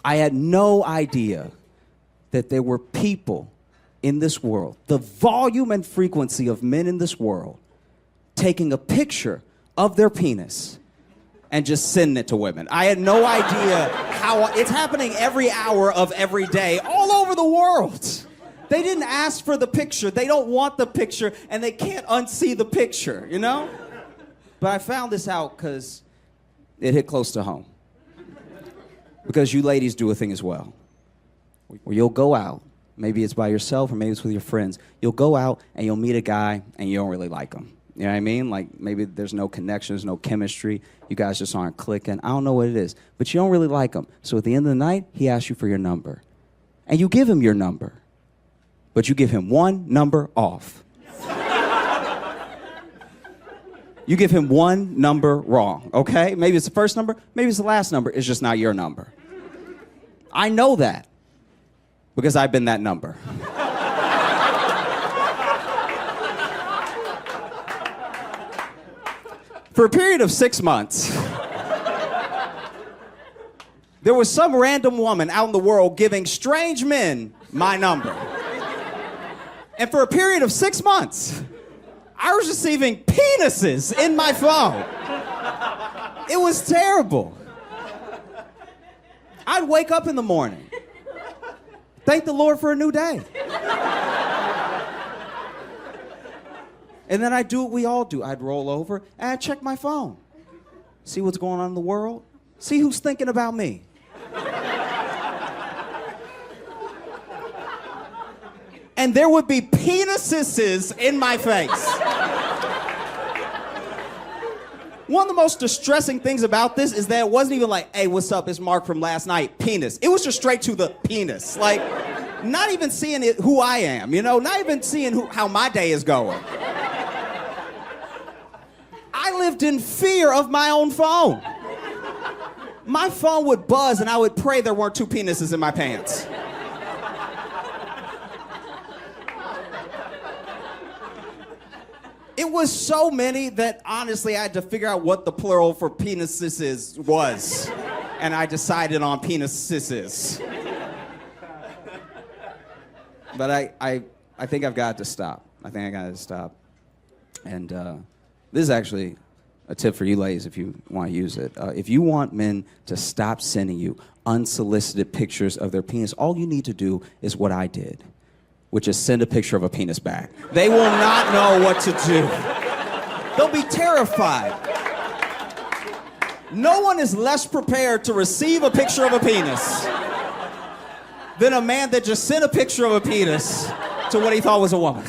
I had no idea that there were people in this world, the volume and frequency of men in this world, taking a picture of their penis and just sending it to women. I had no idea how it's happening every hour of every day all over the world. They didn't ask for the picture. They don't want the picture, and they can't unsee the picture, you know? But I found this out because it hit close to home. Because you ladies do a thing as well, where you'll go out, maybe it's by yourself or maybe it's with your friends. You'll go out and you'll meet a guy and you don't really like him. You know what I mean? Like maybe there's no connection, there's no chemistry. You guys just aren't clicking. I don't know what it is, but you don't really like him. So at the end of the night, he asks you for your number. And you give him your number, but you give him one number off. You give him one number wrong, okay? Maybe it's the first number, maybe it's the last number. It's just not your number. I know that because I've been that number. For a period of 6 months, there was some random woman out in the world giving strange men my number. And for a period of 6 months, I was receiving penises in my phone. It was terrible. I'd wake up in the morning, thank the Lord for a new day. And then I'd do what we all do. I'd roll over and I'd check my phone. See what's going on in the world. See who's thinking about me. And there would be penises in my face. One of the most distressing things about this is that it wasn't even like, hey, what's up, it's Mark from last night, penis. It was just straight to the penis. Like, not even seeing it, who I am, you know? Not even seeing how my day is going. I lived in fear of my own phone. My phone would buzz and I would pray there weren't 2 penises in my pants. It was so many that honestly I had to figure out what the plural for penises was. And I decided on penises. But I think I've got to stop. I think I got to stop. And this is actually a tip for you ladies if you want to use it. If you want men to stop sending you unsolicited pictures of their penis, all you need to do is what I did, which is send a picture of a penis back. They will not know what to do. They'll be terrified. No one is less prepared to receive a picture of a penis than a man that just sent a picture of a penis to what he thought was a woman.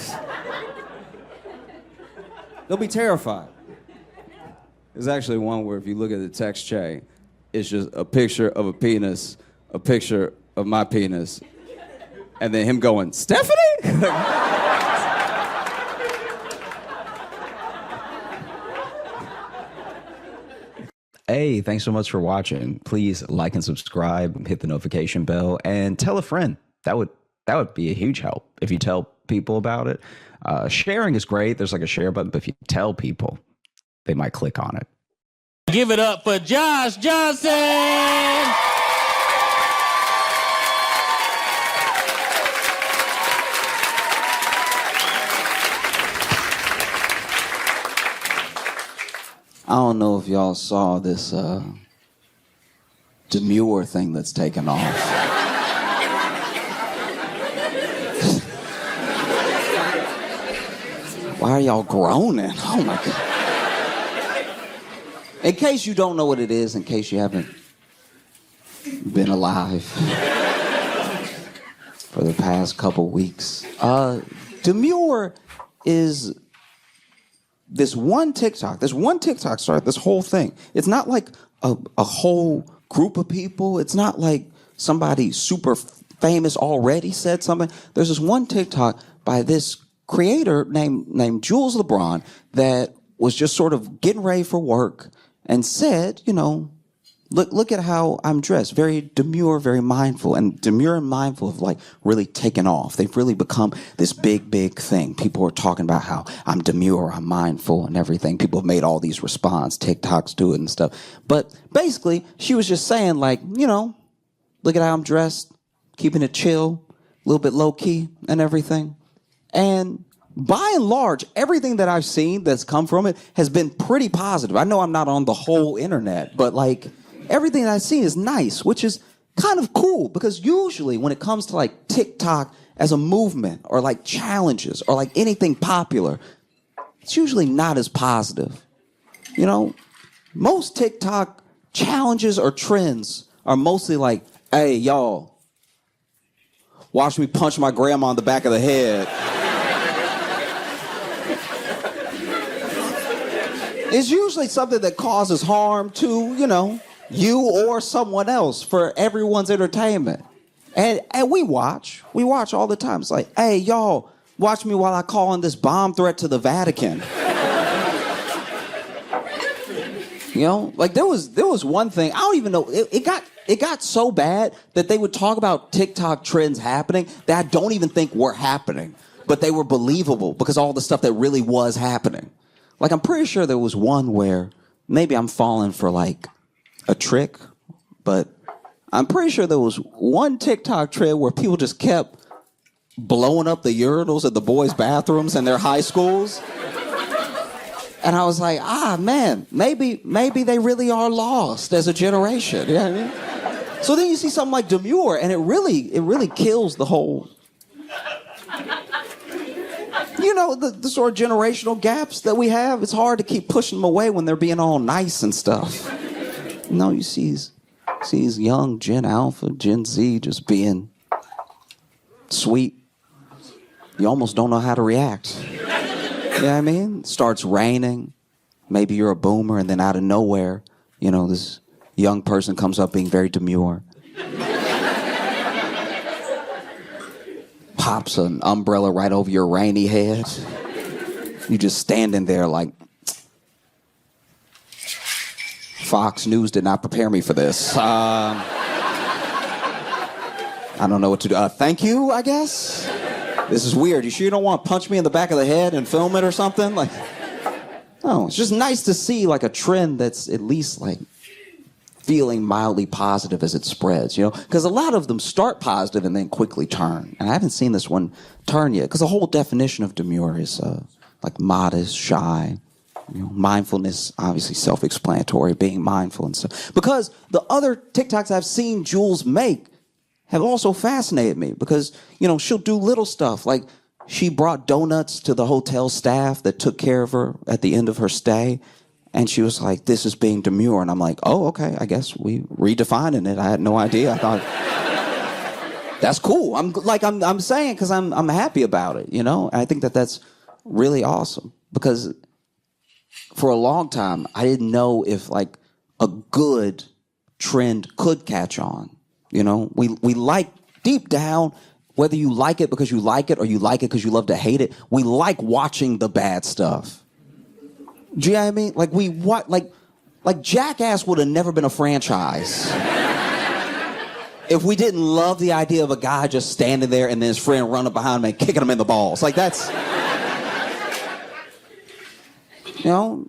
They'll be terrified. There's actually one where if you look at the text chain, it's just a picture of a penis, a picture of my penis, and then him going, Stephanie? Hey, thanks so much for watching. Please like and subscribe, hit the notification bell, and tell a friend. That would be a huge help if you tell people about it. Sharing is great. There's like a share button, but if you tell people, they might click on it. Give it up for Josh Johnson! I don't know if y'all saw this demure thing that's taken off. Why are y'all groaning? Oh my God. In case you don't know what it is, in case you haven't been alive for the past couple weeks, demure is this one TikTok started this whole thing. It's not like a whole group of people. It's not like somebody super famous already said something. There's this one TikTok by this creator named Jules LeBron that was just sort of getting ready for work and said, you know, look at how I'm dressed. Very demure, very mindful. And demure and mindful have like really taken off. They've really become this big, big thing. People are talking about how I'm demure, I'm mindful and everything. People have made all these response TikToks to it and stuff. But basically, she was just saying like, you know, Look at how I'm dressed, keeping it chill, a little bit low key and everything. And by and large, everything that I've seen that's come from it has been pretty positive. I know I'm not on the whole internet, but like everything that I've seen is nice, which is kind of cool because usually when it comes to like TikTok as a movement or like challenges or like anything popular, it's usually not as positive. You know, most TikTok challenges or trends are mostly like, hey, y'all, watch me punch my grandma in the back of the head. It's usually something that causes harm to, you know, you or someone else for everyone's entertainment. And we watch all the time. It's like, hey, y'all, watch me while I call in this bomb threat to the Vatican. You know, like there was one thing, I don't even know, it got so bad that they would talk about TikTok trends happening that I don't even think were happening, but they were believable because all the stuff that really was happening. Like I'm pretty sure there was one where maybe I'm falling for like a trick, but I'm pretty sure there was one TikTok trend where people just kept blowing up the urinals at the boys' bathrooms in their high schools. And I was like, man, maybe they really are lost as a generation. You know what I mean? So then you see something like Demure, and it really kills the whole, you know, the sort of generational gaps that we have. It's hard to keep pushing them away when they're being all nice and stuff. No, you see these young Gen Alpha, Gen Z just being sweet. You almost don't know how to react. You know what I mean? It starts raining. Maybe you're a boomer, and then out of nowhere, you know, this young person comes up being very demure. Pops an umbrella right over your rainy head. You just standing there like, Fox News did not prepare me for this. I don't know what to do. Thank you, I guess. This is weird. You sure you don't want to punch me in the back of the head and film it or something? Like, no, it's just nice to see like a trend that's at least like feeling mildly positive as it spreads, you know? Because a lot of them start positive and then quickly turn. And I haven't seen this one turn yet because the whole definition of demure is like modest, shy. You know, mindfulness, obviously self-explanatory, being mindful and stuff. Because the other TikToks I've seen Jules make have also fascinated me because, you know, she'll do little stuff like she brought donuts to the hotel staff that took care of her at the end of her stay. And she was like, this is being demure. And I'm like, oh, okay, I guess we redefining it. I had no idea. I thought, that's cool. I'm saying because I'm happy about it, you know? And I think that's really awesome because for a long time, I didn't know if like a good trend could catch on. You know, we like deep down, whether you like it because you like it or you like it because you love to hate it, we like watching the bad stuff. Do you know what I mean? Like like Jackass would have never been a franchise if we didn't love the idea of a guy just standing there and then his friend running behind him and kicking him in the balls. Like that's, you know,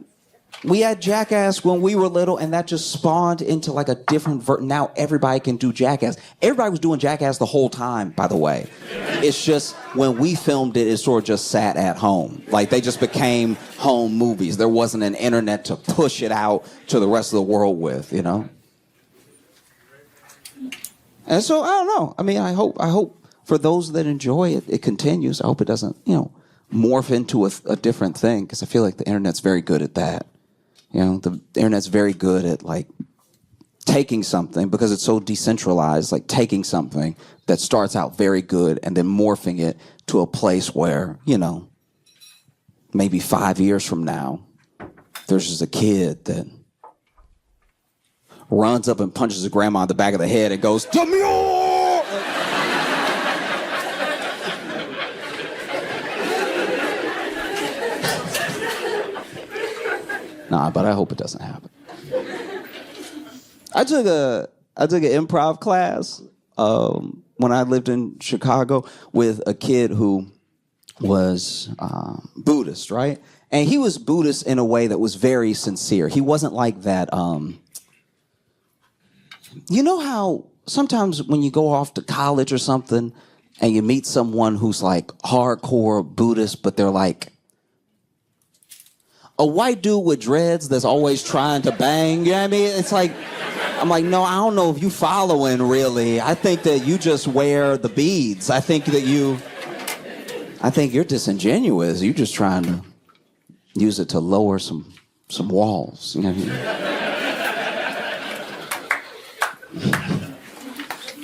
we had Jackass when we were little, and that just spawned into like a different now everybody can do Jackass. Everybody was doing Jackass the whole time, by the way. It's just when we filmed it, it sort of just sat at home. Like they just became home movies. There wasn't an internet to push it out to the rest of the world with, you know? And so, I don't know. I mean, I hope for those that enjoy it, it continues. I hope it doesn't, you know, morph into a different thing, because I feel like the internet's very good at that. You know, the internet's very good at, like, taking something, because it's so decentralized, like taking something that starts out very good and then morphing it to a place where, you know, maybe 5 years from now, there's just a kid that runs up and punches his grandma in the back of the head and goes, "Demure!" Nah, but I hope it doesn't happen. I took an improv class when I lived in Chicago with a kid who was Buddhist, right? And he was Buddhist in a way that was very sincere. He wasn't like that. You know how sometimes when you go off to college or something and you meet someone who's like hardcore Buddhist, but they're like a white dude with dreads that's always trying to bang, you know what I mean? It's like, I'm like, no, I don't know if you following really. I think that you just wear the beads. I think you're disingenuous. You're just trying to use it to lower some walls, you know what I mean?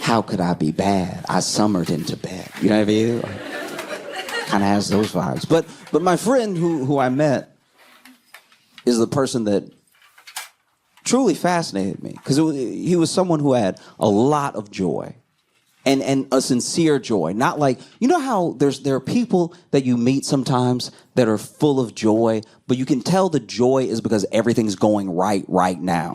How could I be bad? I summered into bed. You know what I mean? Kind of has those vibes. But my friend who I met is the person that truly fascinated me, because he was someone who had a lot of joy and a sincere joy. Not like, you know how there are people that you meet sometimes that are full of joy, but you can tell the joy is because everything's going right now.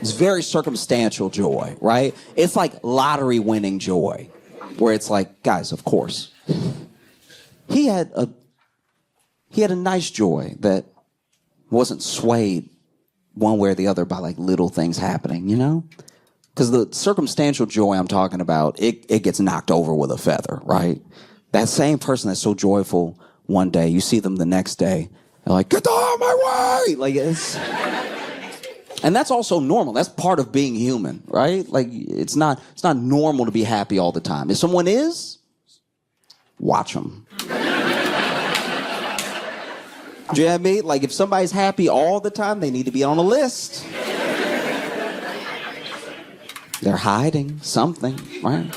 It's very circumstantial joy, right? It's like lottery winning joy, where it's like, guys, of course. He had a nice joy that wasn't swayed one way or the other by like little things happening, you know? Because the circumstantial joy I'm talking about, it gets knocked over with a feather, right? That same person that's so joyful one day, you see them the next day, they're like, get the hell out of my way! Like, it's... And that's also normal. That's part of being human, right? Like, it's not normal to be happy all the time. If someone is, watch them. Do you know what I mean? Like, if somebody's happy all the time, they need to be on a list. They're hiding something, right?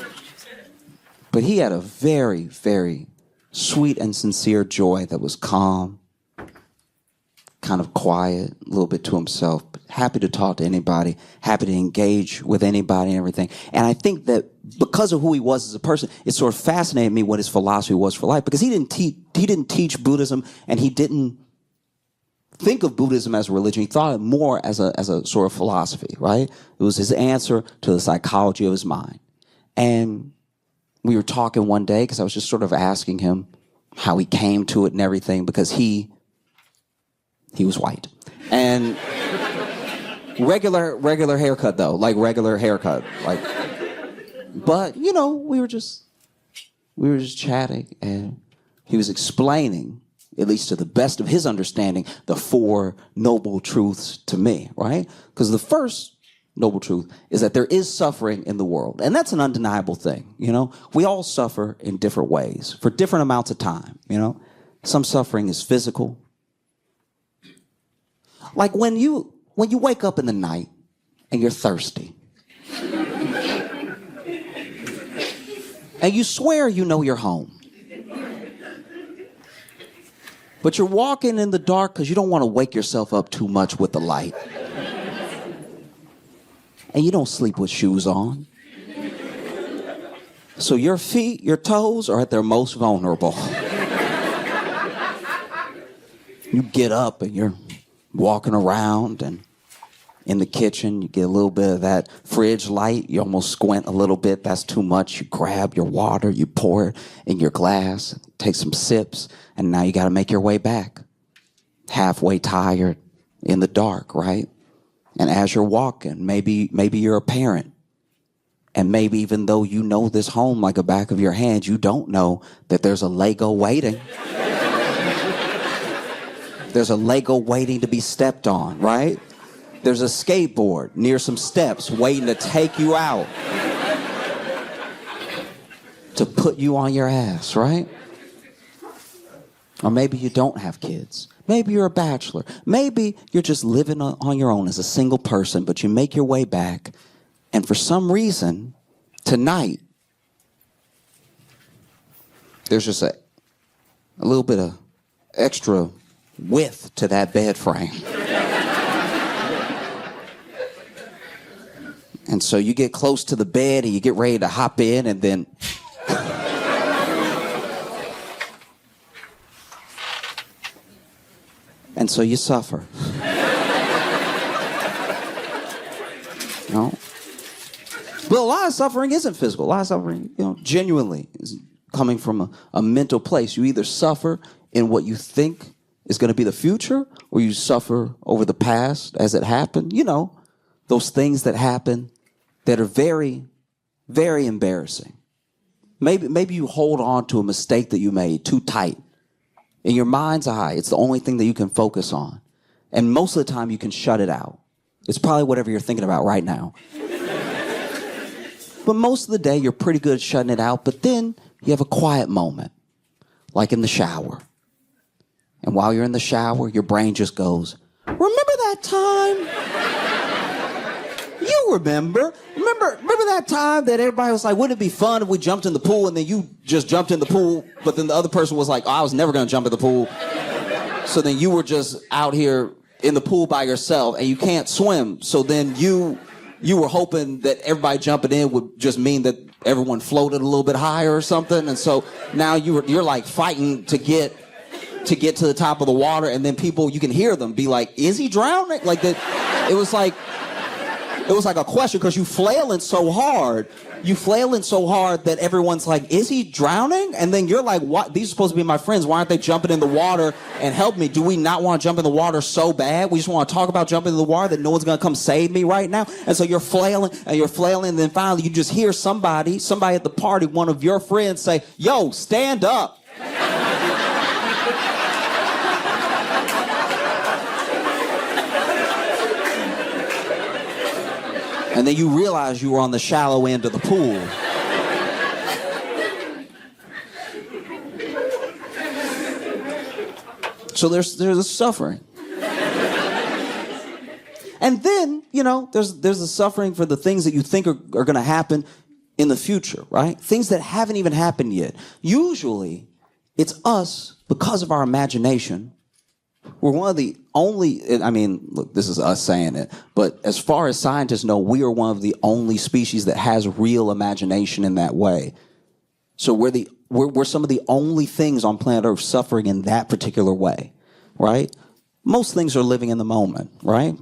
But he had a very, very sweet and sincere joy that was calm, kind of quiet, a little bit to himself, but happy to talk to anybody, happy to engage with anybody and everything. And I think that because of who he was as a person, it sort of fascinated me what his philosophy was for life, because he didn't teach Buddhism, and he didn't think of Buddhism as a religion. He thought of it more as a sort of philosophy, right? It was his answer to the psychology of his mind. And we were talking one day, because I was just sort of asking him how he came to it and everything, because he was white. And regular haircut though, like regular haircut. Like, but you know, we were just chatting, and he was explaining, at least to the best of his understanding, the four noble truths to me, right? Because the first noble truth is that there is suffering in the world. And that's an undeniable thing, you know? We all suffer in different ways for different amounts of time, you know? Some suffering is physical. Like when you wake up in the night and you're thirsty. And you swear you know you're home. But you're walking in the dark because you don't want to wake yourself up too much with the light. And you don't sleep with shoes on. So your feet, your toes are at their most vulnerable. You get up and you're walking around, and in the kitchen, you get a little bit of that fridge light. You almost squint a little bit. That's too much. You grab your water, you pour it in your glass, take some sips, and now you got to make your way back. Halfway tired, in the dark, right? And as you're walking, maybe you're a parent. And maybe even though you know this home like the back of your hand, you don't know that there's a Lego waiting. There's a Lego waiting to be stepped on, right? There's a skateboard near some steps waiting to take you out. To put you on your ass, right? Or maybe you don't have kids. Maybe you're a bachelor. Maybe you're just living on your own as a single person, but you make your way back. And for some reason, tonight, there's just a little bit of extra width to that bed frame. And so you get close to the bed and you get ready to hop in, and then and so you suffer. You know? But a lot of suffering isn't physical. A lot of suffering, you know, genuinely is coming from a mental place. You either suffer in what you think is going to be the future, or you suffer over the past as it happened. You know, those things that happen that are very, very embarrassing. Maybe you hold on to a mistake that you made too tight. In your mind's eye, it's the only thing that you can focus on. And most of the time, you can shut it out. It's probably whatever you're thinking about right now. But most of the day, you're pretty good at shutting it out. But then you have a quiet moment, like in the shower. And while you're in the shower, your brain just goes, remember that time? You remember that time that everybody was like, wouldn't it be fun if we jumped in the pool, and then you just jumped in the pool, but then the other person was like, oh, I was never going to jump in the pool. So then you were just out here in the pool by yourself, and you can't swim. So then you were hoping that everybody jumping in would just mean that everyone floated a little bit higher or something. And so now you're like fighting to get to the top of the water, and then people, you can hear them be like, is he drowning? Like that. It was like a question, because you flailing so hard that everyone's like, is he drowning? And then you're like, what? These are supposed to be my friends. Why aren't they jumping in the water and help me? Do we not want to jump in the water so bad? We just want to talk about jumping in the water, that no one's going to come save me right now. And so you're flailing, and then finally you just hear somebody at the party, one of your friends say, yo, stand up. And then you realize you were on the shallow end of the pool. So there's a suffering. And then, there's a suffering for the things that you think are going to happen in the future, right? Things that haven't even happened yet. Usually, it's us, because of our imagination. We're one of the only, look, this is us saying it, but as far as scientists know, we are one of the only species that has real imagination in that way. So we're some of the only things on planet Earth suffering in that particular way, right? Most things are living in the moment, right?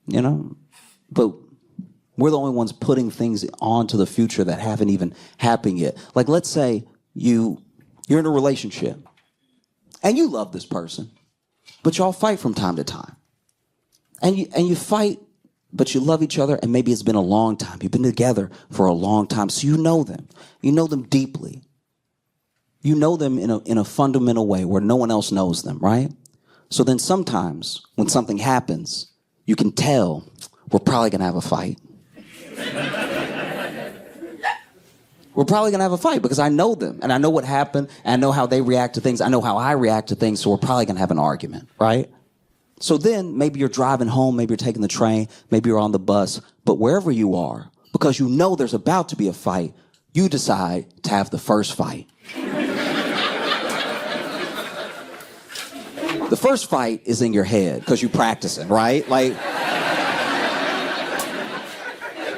But we're the only ones putting things onto the future that haven't even happened yet. Like, let's say you're in a relationship. And you love this person, but y'all fight from time to time. And you fight, but you love each other, and maybe it's been a long time. You've been together for a long time, so you know them. You know them deeply. You know them in a fundamental way where no one else knows them, right? So then sometimes when something happens, you can tell we're probably going to have a fight. We're probably going to have a fight because I know them, and I know what happened, and I know how they react to things. I know how I react to things, so we're probably going to have an argument, right? So then maybe you're driving home, maybe you're taking the train, maybe you're on the bus, but wherever you are, because you know there's about to be a fight, you decide to have the first fight. The first fight is in your head because you're practicing, right? Like,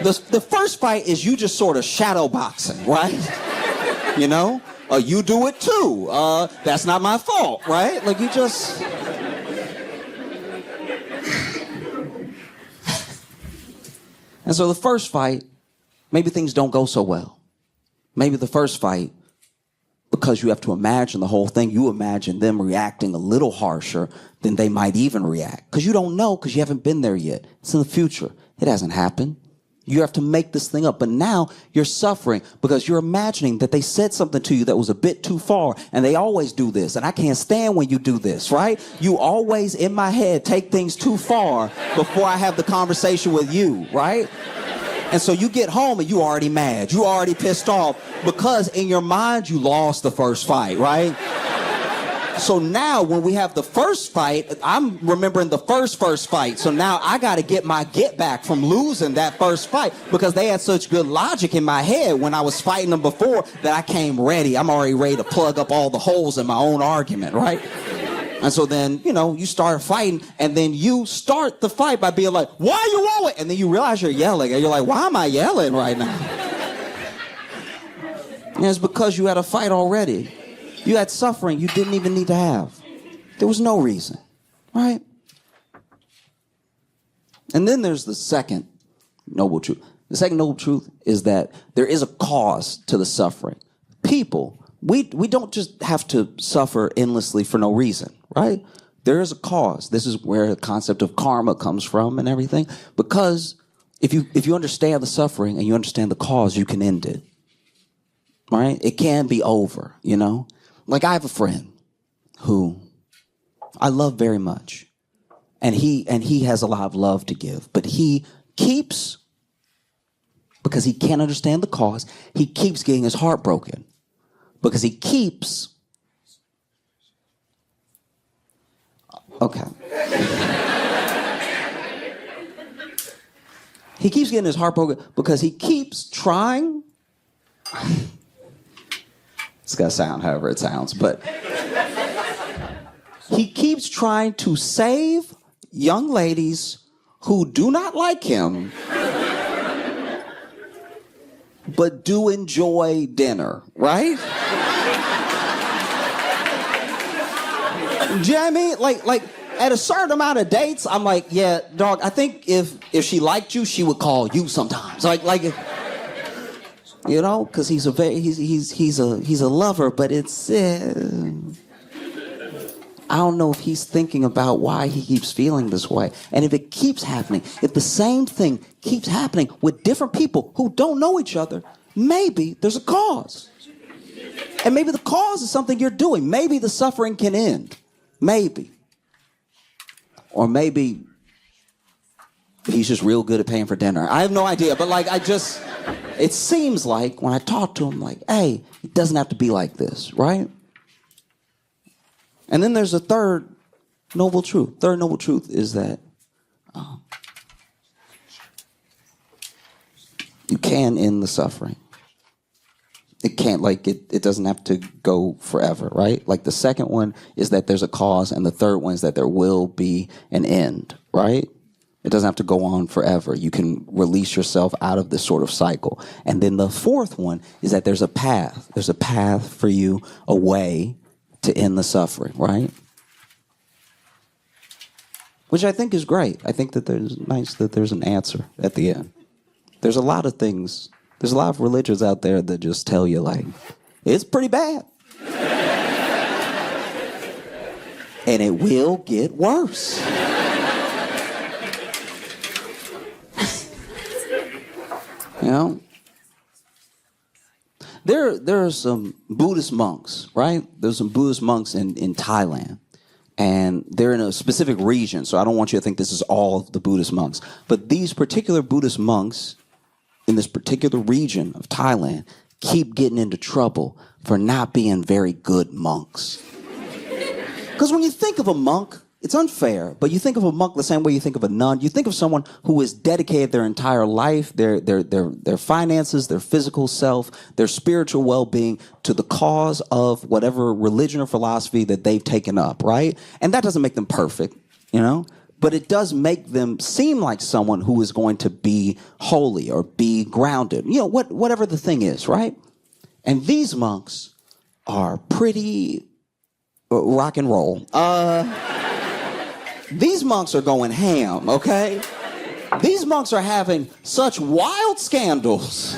the first fight is you just sort of shadow boxing, right? You do it too. That's not my fault, right? Like, you just... And so the first fight, maybe things don't go so well. Maybe the first fight, because you have to imagine the whole thing, you imagine them reacting a little harsher than they might even react. Because you don't know, because you haven't been there yet. It's in the future. It hasn't happened. You have to make this thing up. But now you're suffering because you're imagining that they said something to you that was a bit too far. And they always do this. And I can't stand when you do this, right? You always, in my head, take things too far before I have the conversation with you, right? And so you get home and you already mad. You already pissed off because in your mind, you lost the first fight, right? So now when we have the first fight, I'm remembering the first fight. So now I got to get my get back from losing that first fight because they had such good logic in my head when I was fighting them before that I came ready. I'm already ready to plug up all the holes in my own argument, right? And so then, you start fighting, and then you start the fight by being like, why are you yelling? And then you realize you're yelling, and you're like, why am I yelling right now? And it's because you had a fight already. You had suffering you didn't even need to have. There was no reason, right? And then there's the second noble truth. The second noble truth is that there is a cause to the suffering. People, we don't just have to suffer endlessly for no reason, right? There is a cause. This is where the concept of karma comes from and everything, because if you understand the suffering and you understand the cause, you can end it. Right? It can be over, you know? Like I have a friend who I love very much. And he has a lot of love to give, but he keeps, because he can't understand the cause, he keeps getting his heart broken. Because he keeps, okay. He keeps getting his heart broken because he keeps trying. It's got to sound however it sounds, but he keeps trying to save young ladies who do not like him, but do enjoy dinner, right? Do you know what I mean? Like at a certain amount of dates, I'm like, yeah, dog, I think if she liked you, she would call you sometimes. Like you know, because he's a lover, but it's I don't know if he's thinking about why he keeps feeling this way. And if it keeps happening, if the same thing keeps happening with different people who don't know each other, maybe there's a cause. And maybe the cause is something you're doing. Maybe the suffering can end. Maybe. Or maybe he's just real good at paying for dinner. I have no idea, but it seems like when I talk to him, like, hey, it doesn't have to be like this, right? And then there's a third noble truth. Third noble truth is that you can end the suffering. It can't, it doesn't have to go forever, right? Like the second one is that there's a cause, and the third one is that there will be an end, right? It doesn't have to go on forever. You can release yourself out of this sort of cycle. And then the fourth one is that there's a path. There's a path for you, a way to end the suffering, right? Which I think is great. I think that there's an answer at the end. There's a lot of things, there's a lot of religions out there that just tell you, like, it's pretty bad. And it will get worse. You know? There are some Buddhist monks, right? There's some Buddhist monks in Thailand. And they're in a specific region, so I don't want you to think this is all of the Buddhist monks. But these particular Buddhist monks in this particular region of Thailand keep getting into trouble for not being very good monks. Because when you think of a monk, it's unfair, but you think of a monk the same way you think of a nun. You think of someone who has dedicated their entire life, their finances, their physical self, their spiritual well-being to the cause of whatever religion or philosophy that they've taken up, right? And that doesn't make them perfect, you know? But it does make them seem like someone who is going to be holy or be grounded, you know, whatever the thing is, right? And these monks are pretty rock and roll. These monks are going ham, okay? These monks are having such wild scandals.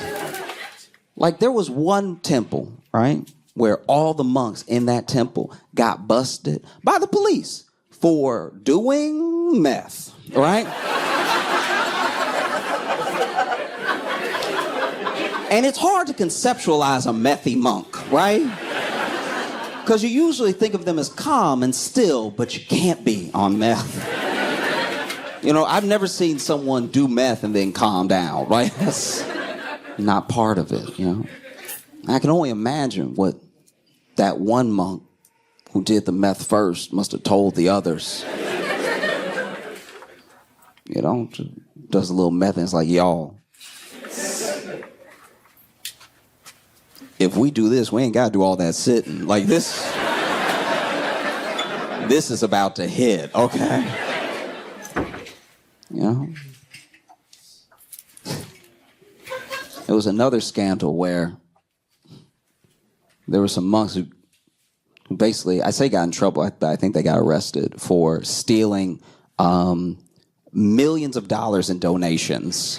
Like there was one temple, right, where all the monks in that temple got busted by the police for doing meth, right? And it's hard to conceptualize a methy monk, right? Because you usually think of them as calm and still, but you can't be on meth. You know, I've never seen someone do meth and then calm down, right? That's not part of it, you know? I can only imagine what that one monk who did the meth first must have told the others. You know, does a little meth and it's like, y'all, if we do this, we ain't got to do all that sitting. Like this is about to hit, okay? You know? There was another scandal where there were some monks who basically, I say got in trouble, I think they got arrested for stealing millions of dollars in donations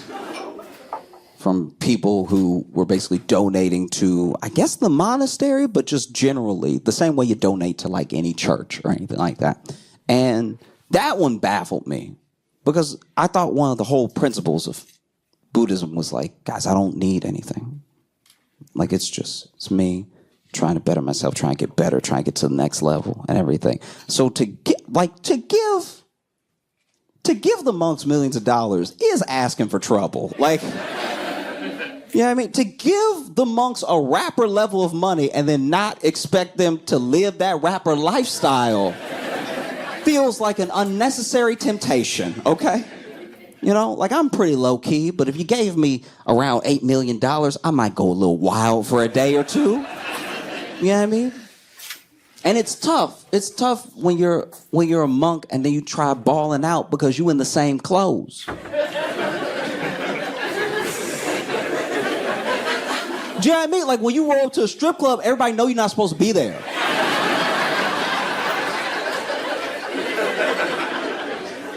from people who were basically donating to, I guess, the monastery, but just generally, the same way you donate to like any church or anything like that. And that one baffled me because I thought one of the whole principles of Buddhism was like, guys, I don't need anything. Like, it's me trying to better myself, trying to get better, trying to get to the next level and everything. So to give the monks millions of dollars is asking for trouble. Like, you know what I mean? To give the monks a rapper level of money and then not expect them to live that rapper lifestyle feels like an unnecessary temptation, okay? You know, like, I'm pretty low key, but if you gave me around $8 million, I might go a little wild for a day or two. You know what I mean? And it's tough. It's tough when you're a monk and then you try balling out because you in the same clothes. Do you know what I mean? Like, when you roll up to a strip club, everybody know you're not supposed to be there.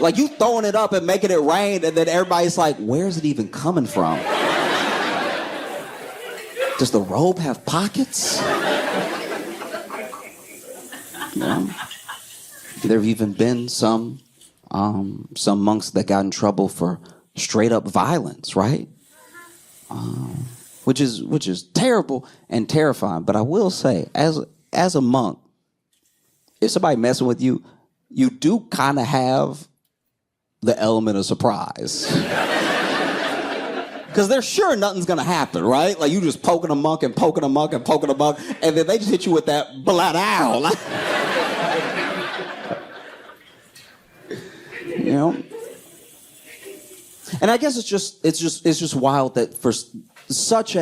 Like, you throwing it up and making it rain, and then everybody's like, where's it even coming from? Does the robe have pockets? You know? There have even been some monks that got in trouble for straight up violence, right? Which is terrible and terrifying. But I will say, as a monk, if somebody messing with you, you do kind of have the element of surprise. Because they're sure nothing's gonna happen, right? Like, you just poking a monk and poking a monk and poking a monk, and then they just hit you with that bladao. You know? And I guess it's just wild that for such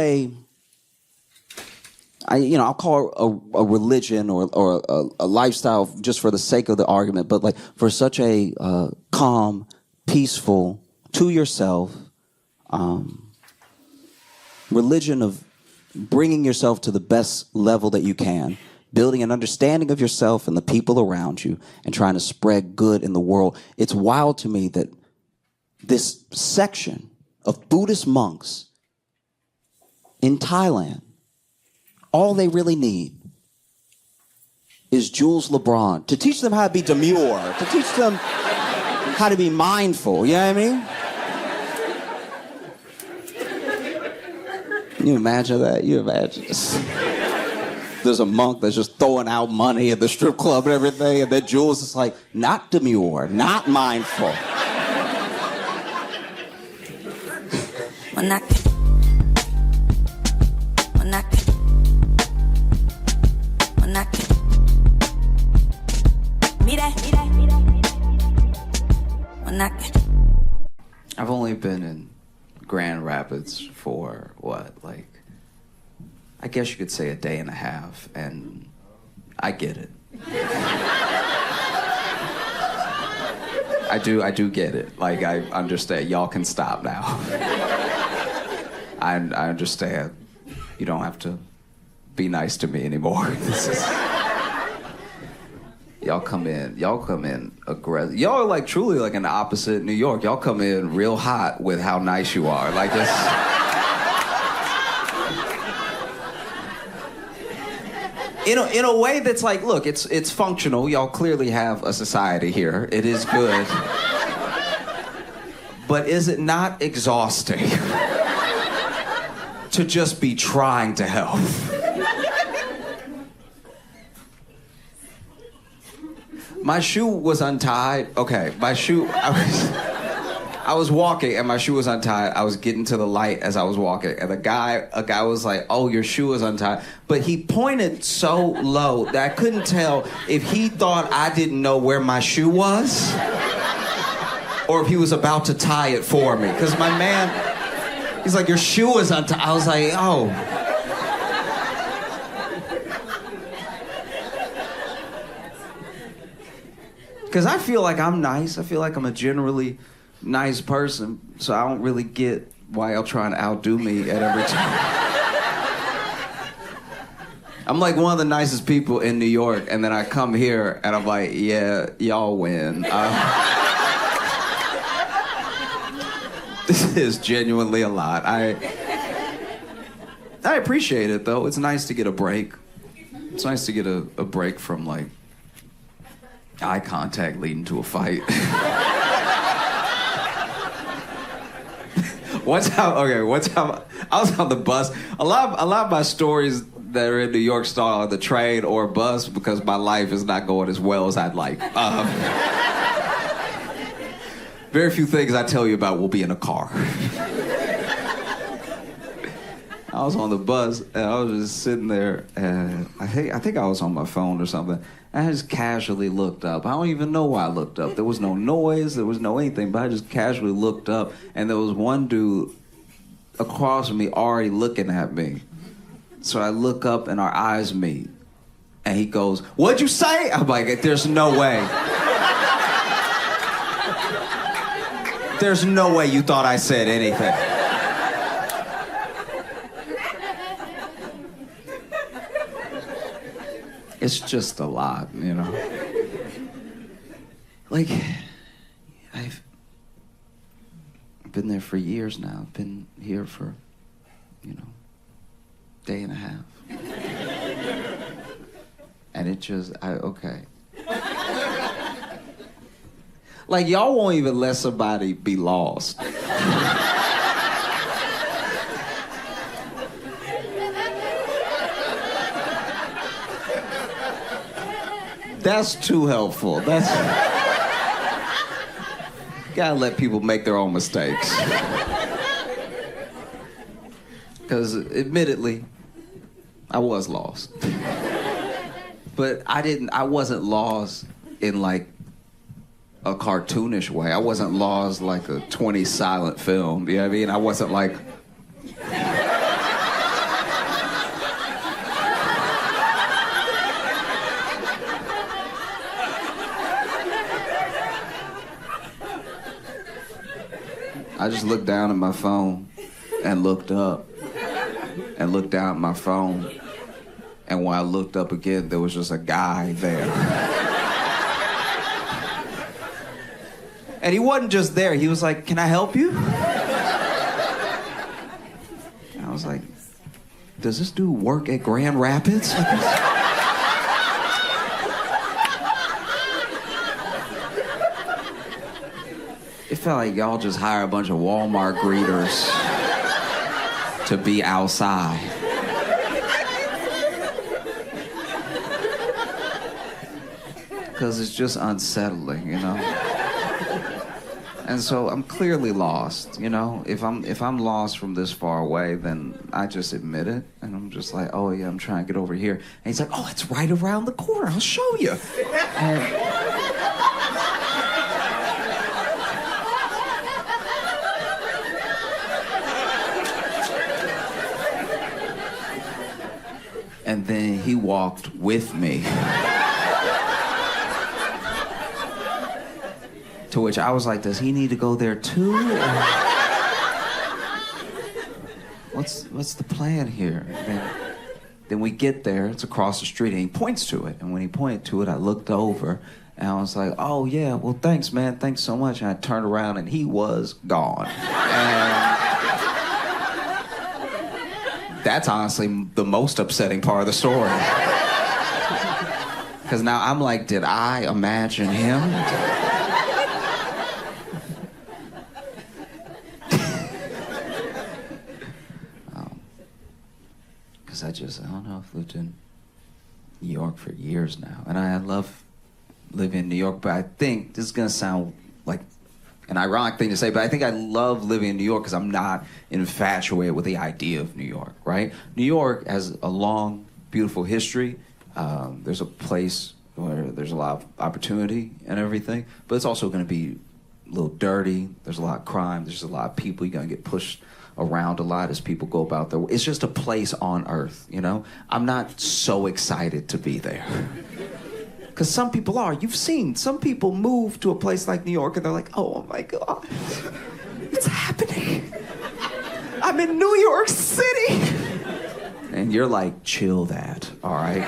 I'll call it a religion or a lifestyle just for the sake of the argument, but like for such a calm, peaceful, to yourself religion of bringing yourself to the best level that you can, building an understanding of yourself and the people around you, and trying to spread good in the world. It's wild to me that this section of Buddhist monks in Thailand, all they really need is Jules LeBron to teach them how to be demure, to teach them how to be mindful, you know what I mean? Can you imagine that? You imagine this. There's a monk that's just throwing out money at the strip club and everything, and then Jules is like, not demure, not mindful. I've only been in Grand Rapids for I guess you could say a day and a half, and I get it. I do get it. Like, I understand. Y'all can stop now. I understand. You don't have to be nice to me anymore. Y'all come in aggressive. Y'all are like truly like an opposite New York. Y'all come in real hot with how nice you are. Like, it's in a way that's like, look, it's functional. Y'all clearly have a society here. It is good. But is it not exhausting to just be trying to help? My shoe was untied. Okay, my shoe, I was walking and my shoe was untied. I was getting to the light as I was walking, and a guy was like, oh, your shoe is untied. But he pointed so low that I couldn't tell if he thought I didn't know where my shoe was or if he was about to tie it for me. Because my man, he's like, your shoe is untied. I was like, oh. Because I feel like I'm nice. I feel like I'm a generally nice person. So I don't really get why y'all trying to outdo me at every time. I'm like one of the nicest people in New York, and then I come here and I'm like, yeah, y'all win. This is genuinely a lot. I appreciate it, though. It's nice to get a break. It's nice to get a break from, like, eye contact leading to a fight. One time I was on the bus. A lot of my stories that are in New York start on the train or bus because my life is not going as well as I'd like. Very few things I tell you about will be in a car. I was on the bus and I was just sitting there and I think I was on my phone or something. And I just casually looked up. I don't even know why I looked up. There was no noise, there was no anything, but I just casually looked up and there was one dude across from me already looking at me. So I look up and our eyes meet. And he goes, "What'd you say?" I'm like, there's no way. There's no way you thought I said anything. It's just a lot, you know. Like, I've been there for years now. I've been here for, day and a half. And it just, okay. Like, y'all won't even let somebody be lost. That's too helpful. Gotta let people make their own mistakes. Because admittedly, I was lost. But I wasn't lost in like a cartoonish way. I wasn't lost like a 20 silent film. You know what I mean? I wasn't like... I just looked down at my phone and looked up and looked down at my phone. And when I looked up again, there was just a guy there. And he wasn't just there. He was like, "Can I help you?" And I was like, "Does this dude work at Grand Rapids?" It felt like y'all just hire a bunch of Walmart greeters to be outside. Because it's just unsettling, you know? And so I'm clearly lost, you know? If I'm lost from this far away, then I just admit it. And I'm just like, "Oh yeah, I'm trying to get over here." And he's like, "Oh, it's right around the corner. I'll show you." And then he walked with me. To which I was like, does he need to go there too? What's the plan here? Then we get there, it's across the street, and he points to it. And when he pointed to it, I looked over, and I was like, "Oh yeah, well thanks man, thanks so much." And I turned around and he was gone. And that's honestly the most upsetting part of the story. Because now I'm like, did I imagine him? Because I don't know, I've lived in New York for years now. And I love living in New York, but I think this is going to sound like an ironic thing to say, but I think I love living in New York because I'm not infatuated with the idea of New York, right? New York has a long, beautiful history. There's a place where there's a lot of opportunity and everything, but it's also going to be a little dirty. There's a lot of crime. There's a lot of people. You're going to get pushed around a lot as people go about their... It's just a place on earth, you know? I'm not so excited to be there. Because some people are. You've seen some people move to a place like New York and they're like, "Oh my God, it's happening. I'm in New York City." And you're like, chill that, all right?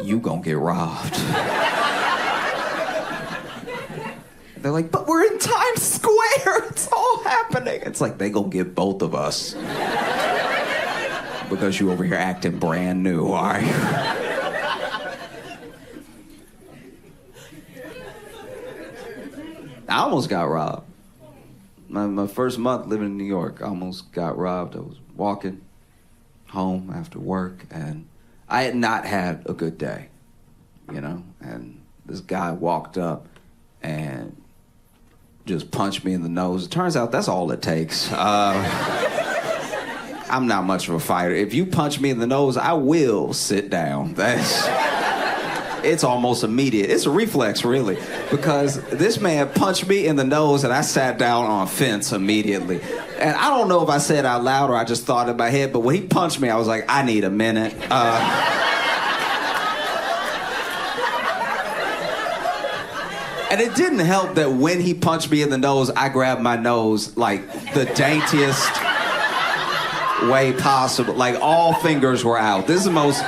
You gonna get robbed. They're like, "But we're in Times Square. It's all happening." It's like, they gonna get both of us. Because you over here acting brand new, all right? I almost got robbed. My first month living in New York, I almost got robbed. I was walking home after work, and I had not had a good day, you know? And this guy walked up and just punched me in the nose. It turns out that's all it takes. I'm not much of a fighter. If you punch me in the nose, I will sit down. It's almost immediate. It's a reflex, really, because this man punched me in the nose and I sat down on a fence immediately. And I don't know if I said it out loud or I just thought in my head, but when he punched me, I was like, I need a minute. And it didn't help that when he punched me in the nose, I grabbed my nose like the daintiest way possible. Like all fingers were out. This is the most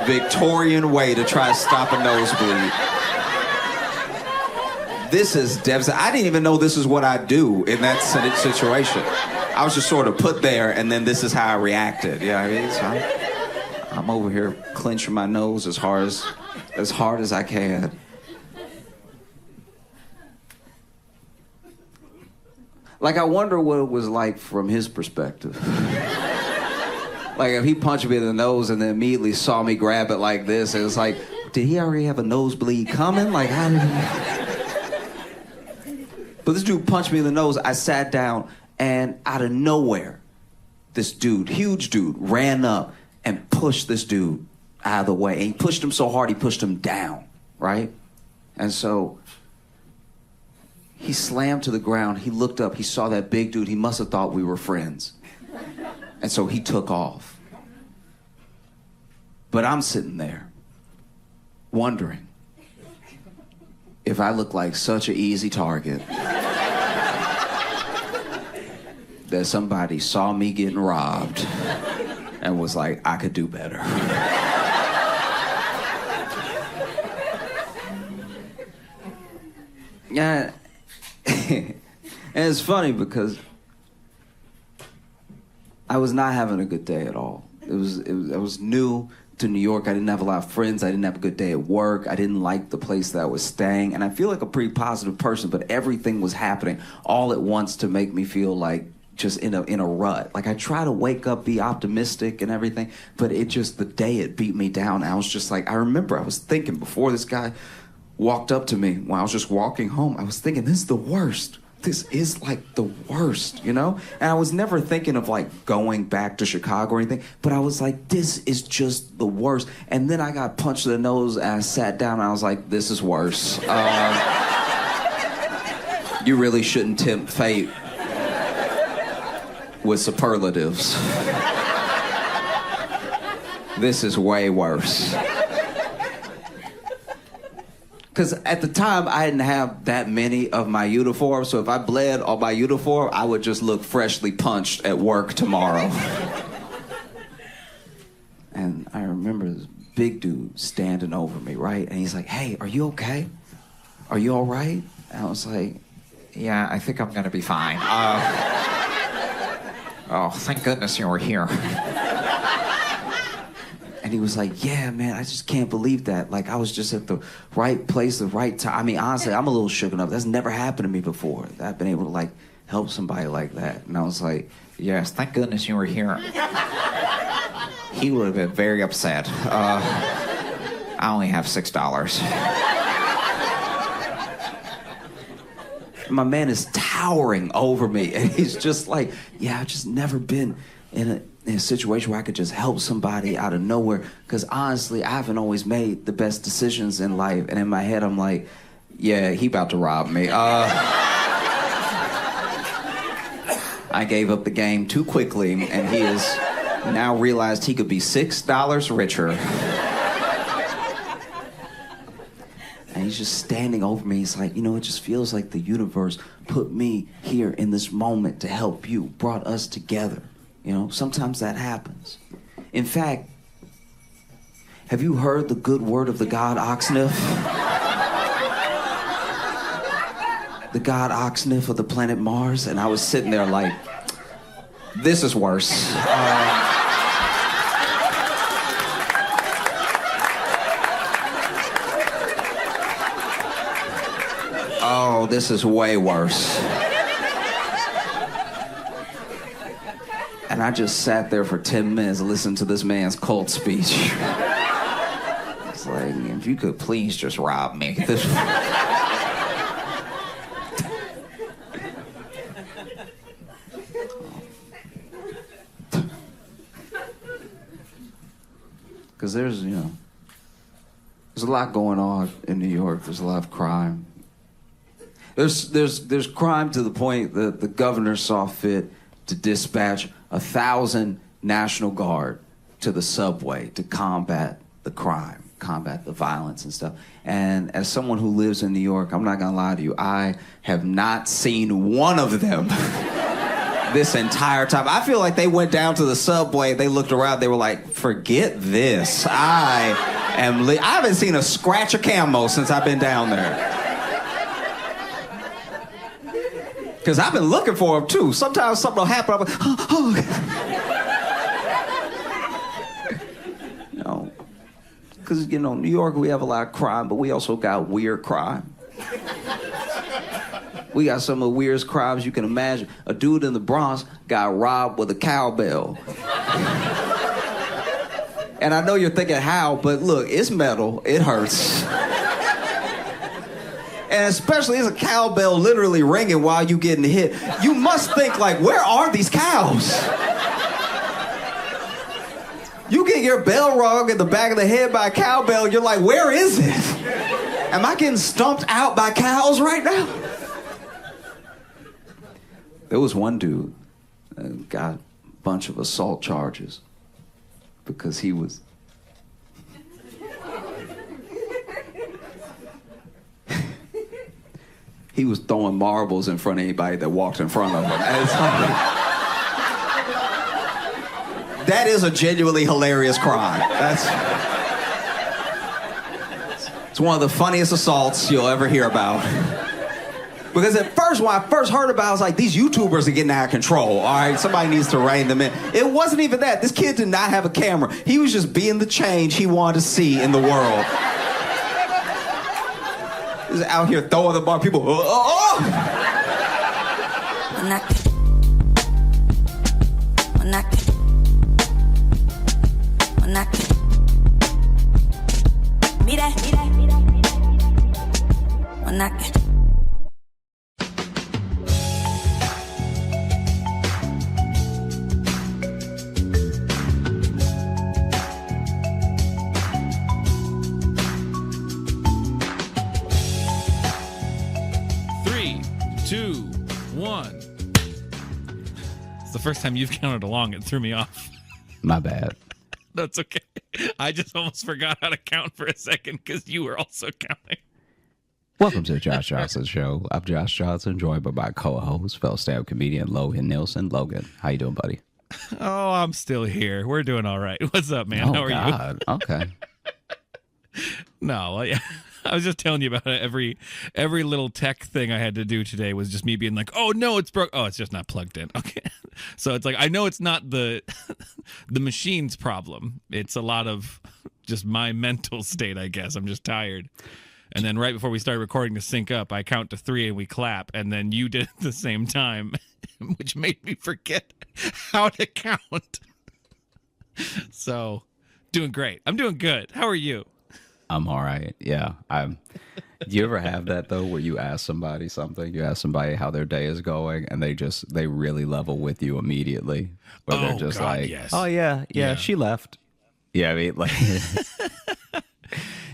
Victorian way to try to stop a nosebleed. This is devastating. I didn't even know this is what I do in that situation. I was just sort of put there, and then this is how I reacted. You know what I mean? So I'm over here clenching my nose as hard as I can. Like, I wonder what it was like from his perspective. Like, if he punched me in the nose and then immediately saw me grab it like this, it was like, did he already have a nosebleed coming? Like, how did he... But this dude punched me in the nose. I sat down, and out of nowhere, this dude, huge dude, ran up and pushed this dude out of the way. And he pushed him so hard, he pushed him down, right? And so he slammed to the ground. He looked up. He saw that big dude. He must have thought we were friends. And so he took off. But I'm sitting there wondering if I look like such an easy target that somebody saw me getting robbed and was like, I could do better. Yeah. And it's funny because I was not having a good day at all. I was new to New York. I didn't have a lot of friends. I didn't have a good day at work. I didn't like the place that I was staying. And I feel like a pretty positive person, but everything was happening all at once to make me feel like just in a rut. Like, I try to wake up, be optimistic and everything, but the day it beat me down. I was just like, I remember I was thinking before this guy walked up to me when I was just walking home, I was thinking, this is the worst. This is like the worst, you know? And I was never thinking of like going back to Chicago or anything, but I was like, this is just the worst. And then I got punched in the nose and I sat down and I was like, this is worse. You really shouldn't tempt fate with superlatives. This is way worse. Because at the time, I didn't have that many of my uniforms, so if I bled on my uniform, I would just look freshly punched at work tomorrow. And I remember this big dude standing over me, right? And he's like, hey, are you okay? Are you all right? And I was like, yeah, I think I'm gonna be fine. Oh, thank goodness you were here. And he was like, yeah, man, I just can't believe that. Like, I was just at the right place, the right time. I mean, honestly, I'm a little shooken up. That's never happened to me before. I've been able to, like, help somebody like that. And I was like, yes, thank goodness you were here. He would have been very upset. I only have $6. My man is towering over me. And he's just like, yeah, I've just never been in a situation where I could just help somebody out of nowhere. Because honestly, I haven't always made the best decisions in life. And in my head, I'm like, yeah, he about to rob me. I gave up the game too quickly, and he has now realized he could be $6 richer. And he's just standing over me. He's like, you know, it just feels like the universe put me here in this moment to help you, brought us together. You know, sometimes that happens. In fact, have you heard the good word of the god Oxnif? The god Oxnif of the planet Mars? And I was sitting there like, this is worse. Oh, no, this is way worse. And I just sat there for 10 minutes listening to this man's cult speech. It's like, if you could please just rob me. Because there's a lot going on in New York. There's a lot of crime. There's crime to the point that the governor saw fit to dispatch 1,000 National Guard to the subway to combat the crime, combat the violence and stuff. And as someone who lives in New York, I'm not gonna lie to you, I have not seen one of them this entire time. I feel like they went down to the subway, they looked around, they were like, forget this. I haven't seen a scratch of camo since I've been down there. Because I've been looking for them too. Sometimes something will happen, I'm like, Because, New York, we have a lot of crime, but we also got weird crime. We got some of the weirdest crimes you can imagine. A dude in the Bronx got robbed with a cowbell. And I know you're thinking how, but look, it's metal, it hurts. And especially as a cowbell literally ringing while you getting hit, you must think like, where are these cows? You get your bell rung in the back of the head by a cowbell, you're like, where is it? Am I getting stumped out by cows right now? There was one dude that got a bunch of assault charges because he was... he was throwing marbles in front of anybody that walked in front of him. That is a genuinely hilarious crime. It's one of the funniest assaults you'll ever hear about. Because at first, when I first heard about it, I was like, these YouTubers are getting out of control. All right, somebody needs to rein them in. It wasn't even that. This kid did not have a camera. He was just being the change he wanted to see in the world. He was out here throwing the bar. People, First time you've counted along, it threw me off. My bad. That's okay. I just almost forgot how to count for a second because you were also counting. Welcome to the Josh Johnson Show. I'm Josh Johnson, joined by my co-host, fellow stand-up comedian Logan Nielsen. Logan, how you doing, buddy? Oh, I'm still here. We're doing all right. What's up, man? How are you? Okay. No, I was just telling you about it. Every little tech thing I had to do today was just me being like, oh no, it's broke. Oh, it's just not plugged in. Okay. So it's like, I know it's not the machine's problem. It's a lot of just my mental state, I guess. I'm just tired. And then right before we started recording to sync up, I count to 3 and we clap. And then you did it at the same time, which made me forget how to count. So doing great. I'm doing good. How are you? I'm all right. Yeah. Do you ever have that though, where you ask somebody something, you ask somebody how their day is going, and they really level with you immediately, where they're just God, like, yes. oh yeah, she left. Yeah, I mean, like,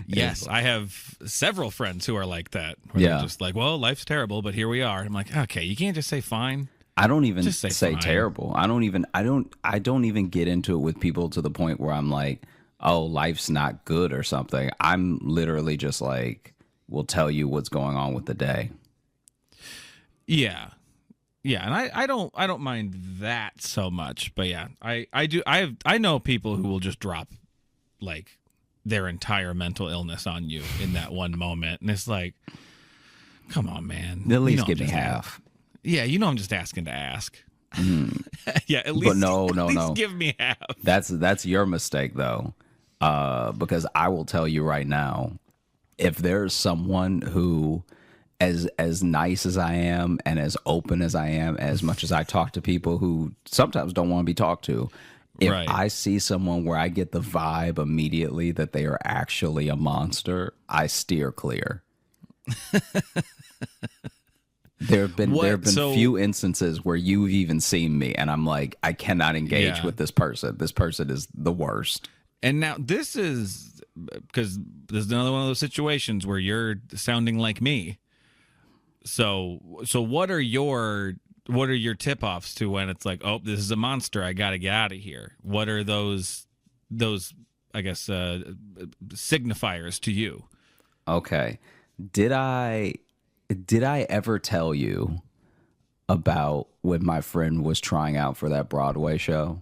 yes, I have several friends who are like that. Where they're just like, well, life's terrible, but here we are. I'm like, okay, you can't just say fine. I don't even Just say terrible. I don't even get into it with people to the point where I'm like, oh, life's not good or something. I'm literally just like, we'll tell you what's going on with the day. Yeah. And I don't mind that so much, but yeah, I do. I know people who will just drop like their entire mental illness on you in that one moment. And it's like, come on, man. At least give me half. Yeah. I'm just asking to ask. Yeah. At least, but no. Give me half. That's your mistake though. Because I will tell you right now, if there's someone who as nice as I am and as open as I am, as much as I talk to people who sometimes don't want to be talked to, if Right. I see someone where I get the vibe immediately that they are actually a monster, I steer clear. There have been few instances where you've even seen me and I'm like, I cannot engage Yeah. with this person. This person is the worst. And now this is because this is another one of those situations where you're sounding like me. So what are your tip offs to when it's like, oh, this is a monster, I gotta get out of here? What are those I guess signifiers to you? Okay. Did I ever tell you about when my friend was trying out for that Broadway show?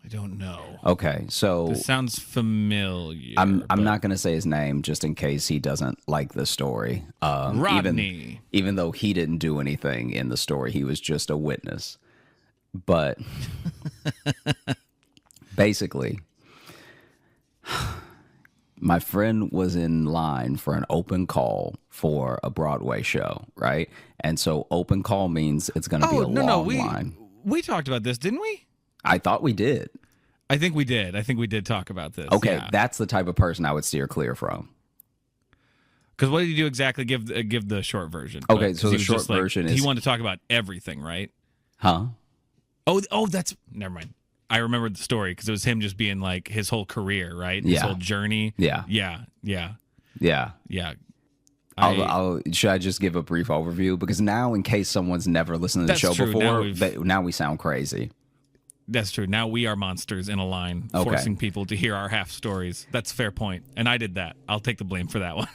I don't know. Okay, so This sounds familiar. I'm not going to say his name just in case he doesn't like the story. Rodney. Even though he didn't do anything in the story, he was just a witness. But basically, my friend was in line for an open call for a Broadway show, right? And so open call means it's going to be a long line. We talked about this, didn't we? I thought we did. I think we did. I think we did talk about this. Okay, yeah. that's the type of person I would steer clear from. Because what did you do exactly? Give the short version. Okay, But- so 'cause the he was short just like- version is- he wanted to talk about everything, right? Huh? Oh, that's never mind. I remembered the story because it was him just being like his whole career, right? His Yeah. whole journey. Yeah. Yeah. Should I just give a brief overview? Because now, in case someone's never listened to the That's show true. before, now we sound crazy. That's true. Now we are monsters in a line, Okay. forcing people to hear our half stories. That's a fair point. And I did that. I'll take the blame for that one.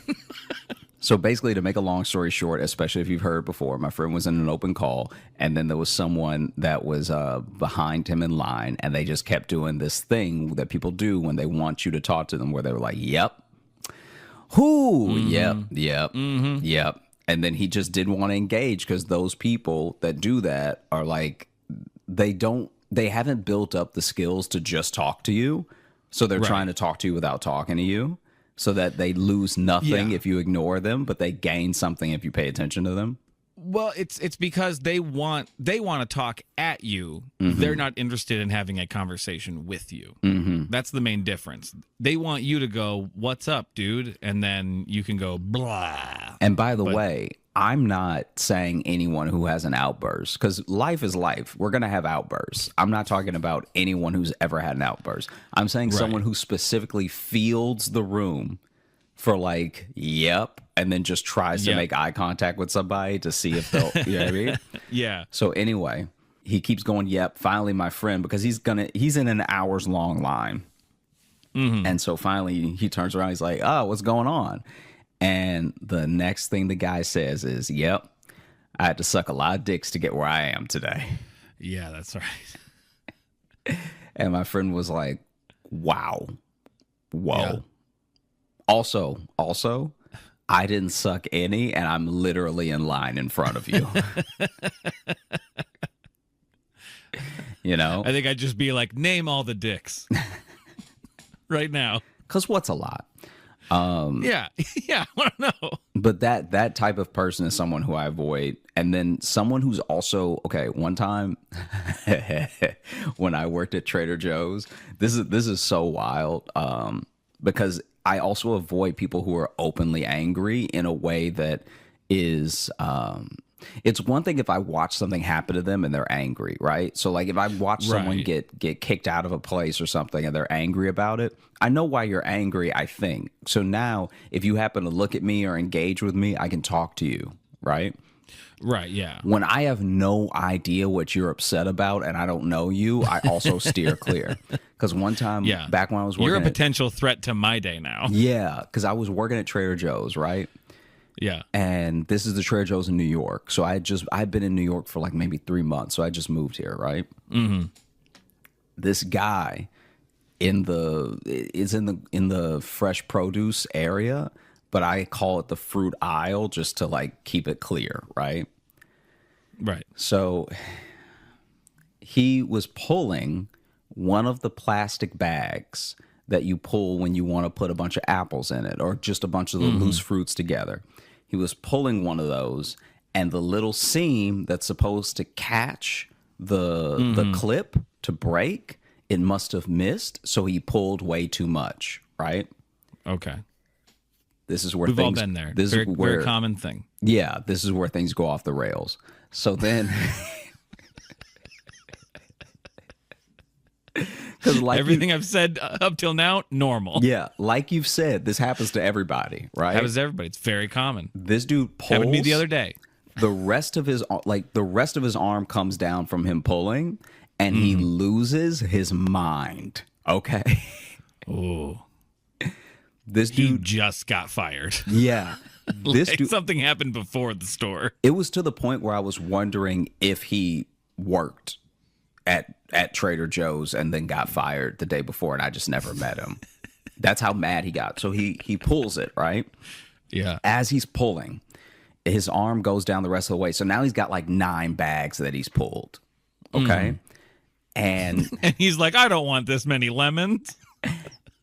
So basically, to make a long story short, especially if you've heard before, my friend was in an open call, and then there was someone that was behind him in line, and they just kept doing this thing that people do when they want you to talk to them, where they were like, "Yep, who, yep, yep," and then he just didn't want to engage because those people that do that are like, they haven't built up the skills to just talk to you, so they're Right. trying to talk to you without talking to you. So that they lose nothing Yeah. if you ignore them, but they gain something if you pay attention to them. Well, it's because they want to talk at you. They're not interested in having a conversation with you. That's the main difference. They want you to go, "What's up, dude?" And then you can go blah. And by the way, I'm not saying anyone who has an outburst, because life is life. We're going to have outbursts. I'm not talking about anyone who's ever had an outburst. I'm saying someone who specifically fields the room for like, yep, and then just tries to make eye contact with somebody to see if they'll, you know what I mean? Yeah. So anyway, he keeps going, yep. Finally, my friend, because he's in an hours long line. And so finally he turns around. He's like, "Oh, what's going on?" And the next thing the guy says is, "Yep, I had to suck a lot of dicks to get where I am today." Yeah, that's right. And my friend was like, "Wow. Whoa." Yeah. Also, I didn't suck any, and I'm literally in line in front of you. You know? I think I'd just be like, "Name all the dicks." Right now. Because what's a lot? Yeah. Yeah, I want to know. But that type of person is someone who I avoid. And then someone who's also, okay, one time when I worked at Trader Joe's, this is so wild, because I also avoid people who are openly angry in a way that is, it's one thing if I watch something happen to them and they're angry, right? So like if I watch someone Right. get kicked out of a place or something and they're angry about it, I know why you're angry, I think. So now if you happen to look at me or engage with me, I can talk to you, right? Right, yeah. When I have no idea what you're upset about and I don't know you, I also steer clear. Because one time, Yeah. back when I was working, You're a potential threat to my day now. yeah, because I was working at Trader Joe's, right? Yeah. And this is the Trader Joe's in New York. So I'd been in New York for like maybe 3 months. So I just moved here, right? This guy is in the fresh produce area, but I call it the fruit aisle just to like keep it clear, right? Right. So he was pulling one of the plastic bags that you pull when you want to put a bunch of apples in it or just a bunch of the loose fruits together. He was pulling one of those, and the little seam that's supposed to catch the clip to break, it must have missed, so he pulled way too much, right? Okay. This is where We've all things, been there. This Very, is where, very common thing. Yeah, this is where things go off the rails. So then, because like Everything I've said up till now, normal. yeah, like you've said, this happens to everybody, right? Happens to everybody. It's very common. This dude pulls. Happened to me the other day. The rest of his arm comes down from him pulling, and he loses his mind. Okay. Ooh. This He dude just got fired. Yeah. This Like dude, something happened before the store. it was to the point where I was wondering if he worked at Trader Joe's and then got fired the day before, and I just never met him. That's how mad he got. So he pulls it, right? Yeah. As he's pulling, his arm goes down the rest of the way. So now he's got like 9 bags that he's pulled. Okay. And And he's like, I don't want this many lemons.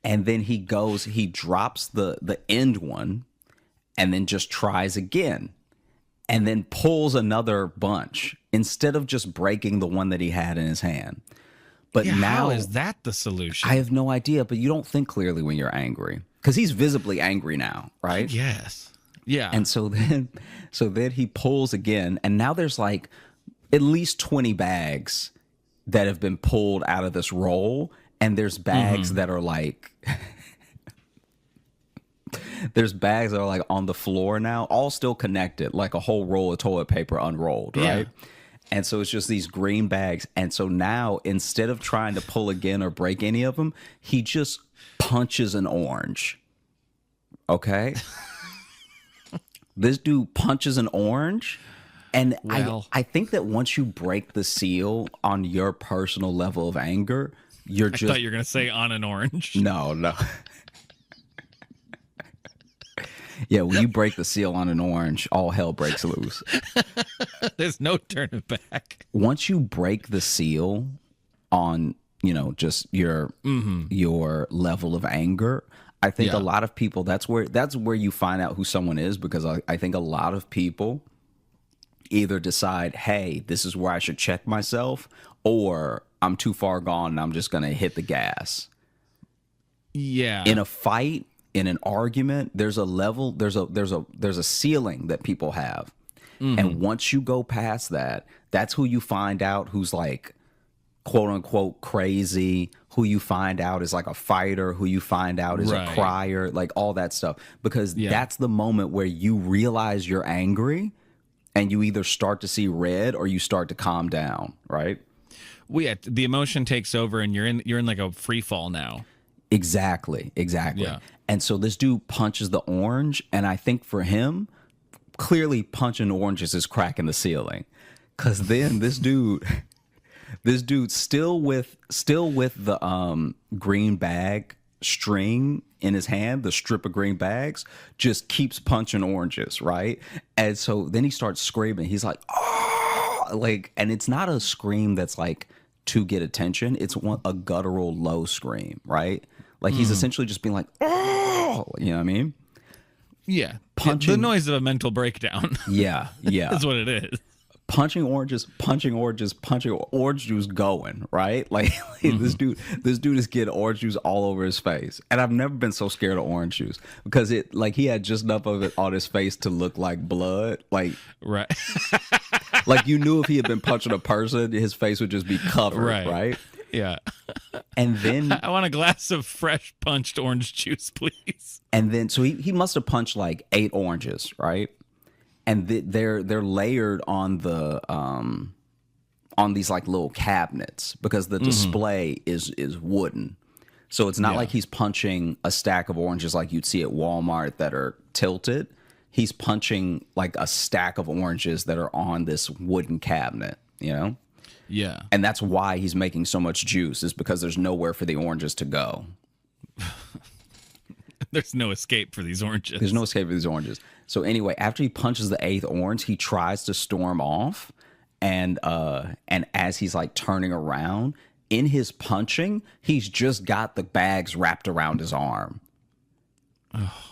and then he drops the end one and then just tries again and then pulls another bunch instead of just breaking the one that he had in his hand. But Yeah, now how is that the solution? I have no idea, but you don't think clearly when you're angry because he's visibly angry now, right? Yes. Yeah. And so then he pulls again, and now there's like at least 20 bags that have been pulled out of this roll, and there's bags that are like there's bags that are like on the floor now, all still connected, like a whole roll of toilet paper unrolled, right? And so it's just these green bags. And so now instead of trying to pull again or break any of them, he just punches an orange. Okay? This dude punches an orange. And Well. I think that once you break the seal on your personal level of anger, you're I just thought you were going to say on an orange. no. Yeah, when you break the seal on an orange, all hell breaks loose. There's no turning back. Once you break the seal on, just your level of anger, I think Yeah. a lot of people that's where you find out who someone is, because I think a lot of people either decide, hey, this is where I should check myself, or I'm too far gone and I'm just gonna hit the gas. Yeah. In a fight, in an argument, there's a level, there's a ceiling that people have. And once you go past that, that's who you find out who's like quote unquote crazy, who you find out is like a fighter, who you find out is Right. a crier, like all that stuff. Because Yeah. that's the moment where you realize you're angry and you either start to see red or you start to calm down, right? The emotion takes over and you're in like a free fall now. Exactly. Yeah. And so this dude punches the orange, and I think for him, clearly punching oranges is cracking the ceiling. Cause then this dude still with the green bag string in his hand, the strip of green bags, just keeps punching oranges, right? And so then he starts screaming. He's like, oh, like, and it's not a scream that's like to get attention. It's a guttural low scream, right? Like he's essentially just being like, oh, you know what I mean? Yeah. Punching- The noise of a mental breakdown. Yeah. That's what it is. punching orange juice going, right? Like this dude is getting orange juice all over his face. And I've never been so scared of orange juice because he had just enough of it on his face to look like blood. Like Right. like you knew if he had been punching a person, his face would just be covered, right? Yeah. And then I want a glass of fresh punched orange juice, please. so he must have punched like 8 oranges, right? And they're layered on the on these like little cabinets because the display is wooden. So it's not like he's punching a stack of oranges like you'd see at Walmart that are tilted. He's punching like a stack of oranges that are on this wooden cabinet, Yeah. And that's why he's making so much juice, is because there's nowhere for the oranges to go. There's no escape for these oranges. There's no escape for these oranges. So anyway, after he punches the 8th orange, he tries to storm off. And as he's like turning around, in his punching, he's just got the bags wrapped around his arm.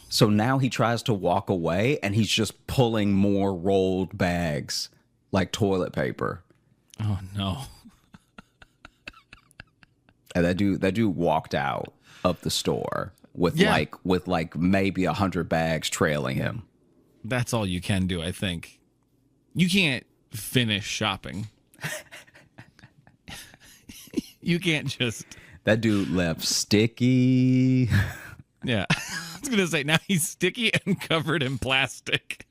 So now he tries to walk away, and he's just pulling more rolled bags like toilet paper. Oh no. And that dude walked out of the store with Yeah. like maybe 100 bags trailing him. That's all you can do, I think. You can't finish shopping. You can't just. That dude left sticky. Yeah. I was gonna say now he's sticky and covered in plastic.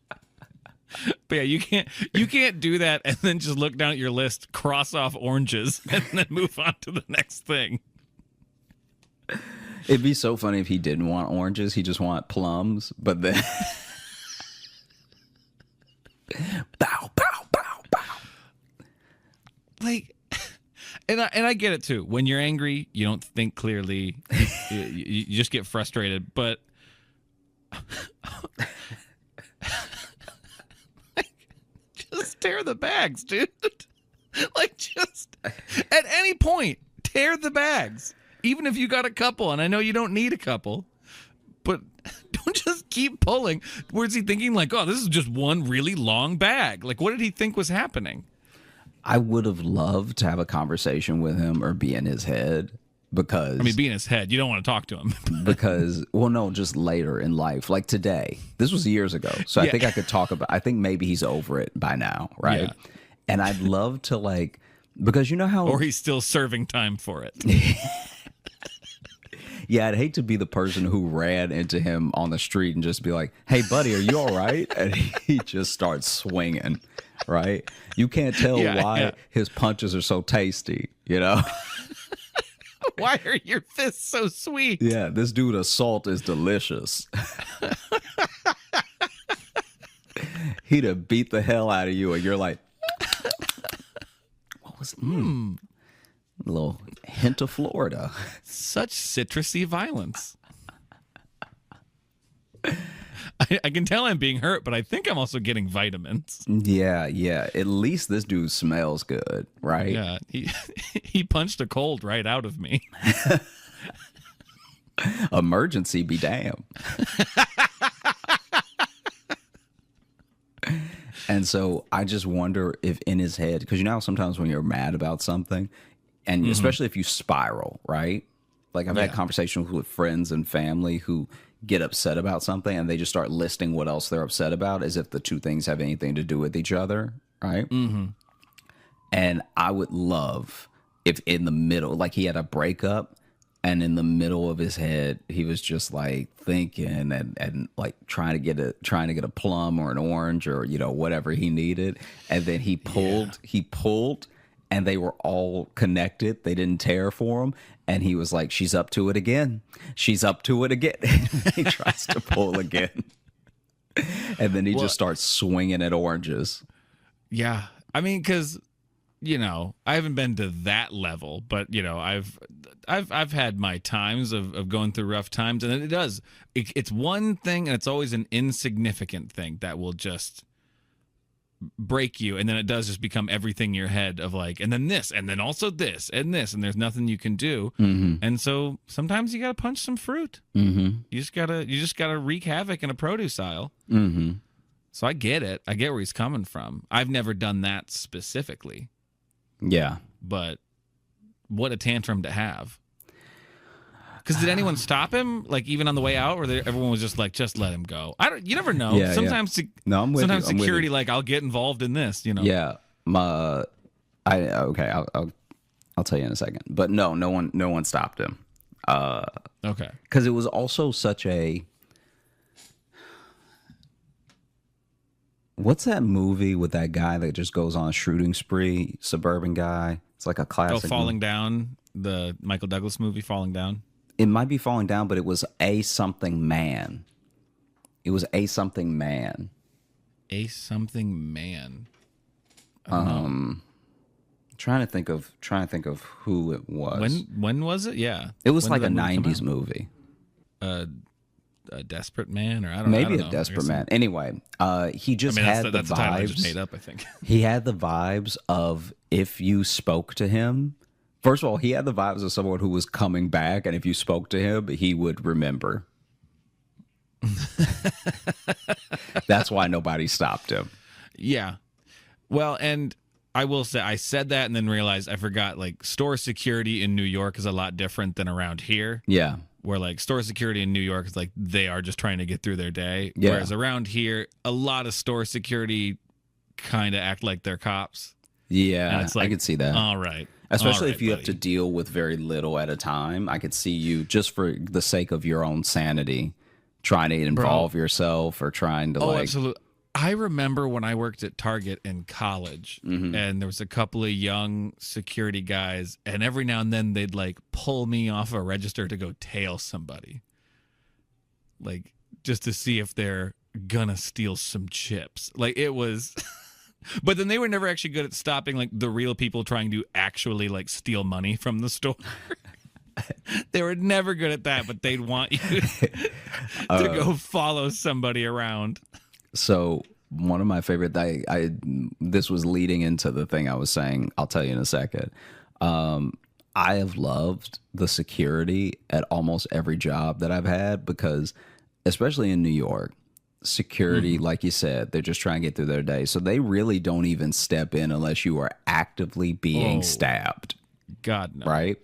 But yeah, you can't do that and then just look down at your list, cross off oranges, and then move on to the next thing. It'd be so funny if he didn't want oranges, he just want plums, but then bow, bow, bow, bow. Like, and I get it too. When you're angry, you don't think clearly. You just get frustrated. But just tear the bags, dude. Like, just at any point, tear the bags. Even if you got a couple, and I know you don't need a couple, but don't just keep pulling. Where's he thinking like, oh, this is just one really long bag? Like, what did he think was happening? I would have loved to have a conversation with him or be in his head because I mean, be in his head. You don't want to talk to him. because well, no, just later in life, like today. This was years ago, so I think I could talk about. I think maybe he's over it by now, right? Yeah. And I'd love to like because you know how Or he's still serving time for it. Yeah, I'd hate to be the person who ran into him on the street and just be like, "Hey, buddy, are you all right?" And he just starts swinging, right? You can't tell why his punches are so tasty, you know? Why are your fists so sweet? Yeah, this dude assault is delicious. He'd have beat the hell out of you, and you're like, "What was a little hint of Florida?" Such citrusy violence. I can tell I'm being hurt, but I think I'm also getting vitamins. Yeah. At least this dude smells good, right? Yeah, he punched a cold right out of me. Emergency be damned. And so I just wonder if in his head, because you know how sometimes when you're mad about something, and especially if you spiral, right? Like I've had conversations with friends and family who get upset about something and they just start listing what else they're upset about as if the two things have anything to do with each other, right? Mm-hmm. And I would love if in the middle, like he had a breakup and in the middle of his head, he was just like thinking and like trying to get a plum or an orange or, you know, whatever he needed. And then he pulled and they were all connected. They didn't tear for him. And he was like, she's up to it again. She's up to it again. He tries to pull again. And then he just starts swinging at oranges. Yeah. I mean, because, you know, I haven't been to that level, but, you know, I've had my times of going through rough times. And it's one thing, and it's always an insignificant thing that will just break you, and then it does just become everything in your head of like, and then this, and then also this, and this, and there's nothing you can do. Mm-hmm. And so sometimes you gotta punch some fruit. Mm-hmm. You just gotta wreak havoc in a produce aisle. Mm-hmm. So I get it. I get where he's coming from. I've never done that specifically. Yeah, but what a tantrum to have. Because did anyone stop him, like even on the way out, or everyone was just like, just let him go? You never know. Yeah, sometimes, No, I'm with sometimes you. security, like, I'll get involved in this. You know. Yeah, I'll tell you in a second. But no one stopped him. Okay. Because it was also such a. What's that movie with that guy that just goes on a shooting spree? Suburban guy. It's like a classic. Oh, Falling Down, the Michael Douglas movie, Falling Down. It might be Falling Down, but it was A Something Man. It was A Something Man. A Something Man. Trying to think of who it was. When was it? Yeah. It was When like did a that movie come 90s out? movie. A Desperate Man, or I don't know. Maybe a Desperate Man. Anyway, he just had the that's the title I just vibes. made up, I think. He had the vibes of if you spoke to him. First of all, he had the vibes of someone who was coming back, and if you spoke to him, he would remember. That's why nobody stopped him. Yeah. Well, and I will say I said that and then realized I forgot, like, store security in New York is a lot different than around here. Yeah. Where, like, store security in New York is like they are just trying to get through their day. Yeah. Whereas around here, a lot of store security kind of act like they're cops. Yeah, And it's like, I could see that. All right. Especially All right, if you have buddy. to deal with very little at a time. I could see you, just for the sake of your own sanity, trying to involve yourself or trying to Oh, like. absolutely. I remember when I worked at Target in college, Mm-hmm. and there was a couple of young security guys, and every now and then they'd like pull me off a register to go tail somebody, like just to see if they're gonna steal some chips. Like it was, but then they were never actually good at stopping like the real people trying to actually like steal money from the store. They were never good at that, but they'd want you to go follow somebody around. So one of my favorite, this was leading into the thing I was saying. I'll tell you in a second. I have loved the security at almost every job that I've had because, especially in New York, security, like you said, they're just trying to get through their day. So they really don't even step in unless you are actively being stabbed, God no. right?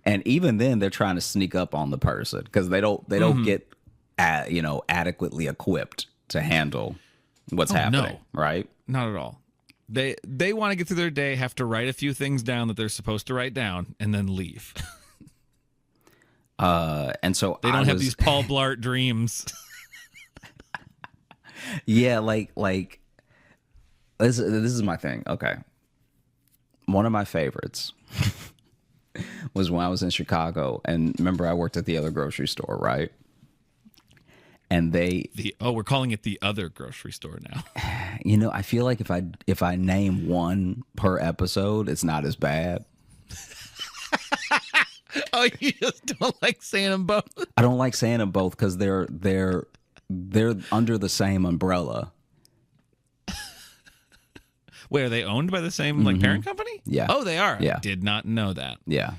And even then, they're trying to sneak up on the person because they don't get adequately equipped to handle what's happening, right? Not at all. They want to get through their day, have to write a few things down that they're supposed to write down, and then leave. And so They don't have these Paul Blart dreams. Yeah, like this is my thing. Okay. One of my favorites was when I was in Chicago, and remember I worked at the other grocery store, right? And we're calling it the other grocery store now. I feel like if I name one per episode, it's not as bad. Oh, you just don't like saying them both? I don't like saying them both because they're under the same umbrella. Wait, are they owned by the same like parent company? Yeah. Oh, they are. Yeah. I did not know that. Yeah.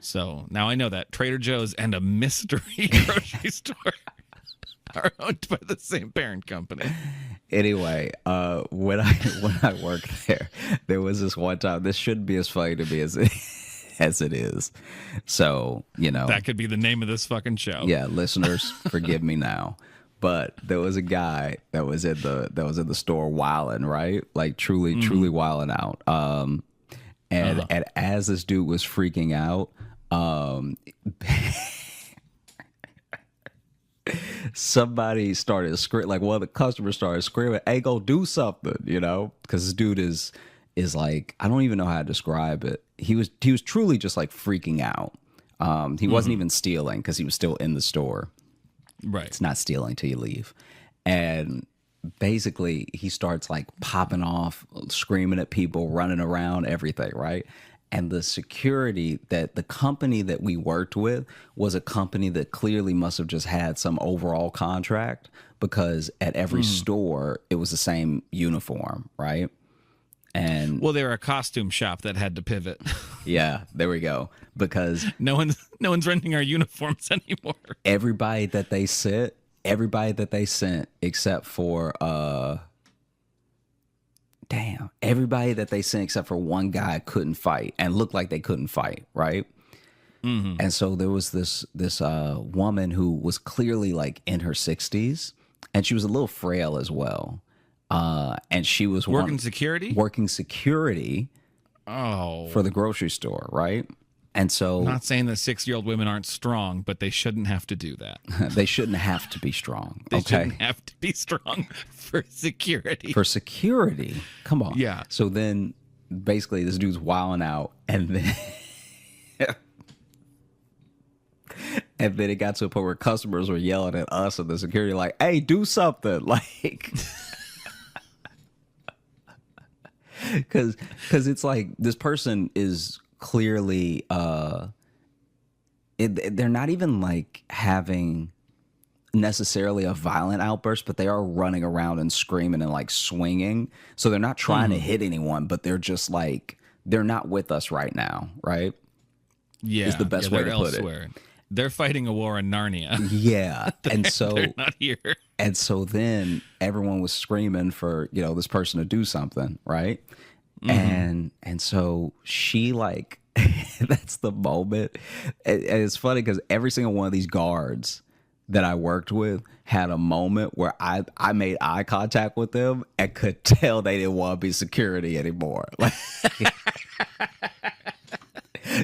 So now I know that Trader Joe's and a mystery grocery store are owned by the same parent company. Anyway, when I worked there was this one time. This shouldn't be as funny to me as it is. So That could be the name of this fucking show. yeah, listeners, forgive me now. But there was a guy that was in the store wilding, right? Like truly wilding out. And as this dude was freaking out, somebody started screaming, like one of the customers started screaming, "Hey, go do something," because this dude is like, I don't even know how to describe it. He was truly just like freaking out. He wasn't even stealing because he was still in the store. Right. It's not stealing till you leave. And basically he starts like popping off, screaming at people, running around, everything, right? And the security, that the company that we worked with was a company that clearly must have just had some overall contract, because at every store it was the same uniform, right? And Well, they were a costume shop that had to pivot. yeah, there we go. Because No one's renting our uniforms anymore. everybody that they sent except for everybody that they sent except for one guy couldn't fight and looked like they couldn't fight, right? And so there was this woman who was clearly like in her 60s, and she was a little frail as well. And she was Working security? working security Oh. for the grocery store, right? And so Not saying that 6-year-old women aren't strong, but they shouldn't have to do that. they shouldn't have to be strong. They okay. shouldn't have to be strong for security. For security. Come on. Yeah. So then basically this dude's wilding out, and then and then it got to a point where customers were yelling at us and the security like, "Hey, do something." Like cuz it's like this person is clearly they're not even like having necessarily a violent outburst, but they are running around and screaming and like swinging. So they're not trying to hit anyone, but they're just like, they're not with us right now, right? Yeah. Is the best way they're to put it. elsewhere. They're fighting a war in Narnia. Yeah. And so They're not here. And so then everyone was screaming for, this person to do something, right? And so she like that's the moment. And it's funny because every single one of these guards that I worked with had a moment where I made eye contact with them and could tell they didn't want to be security anymore. Like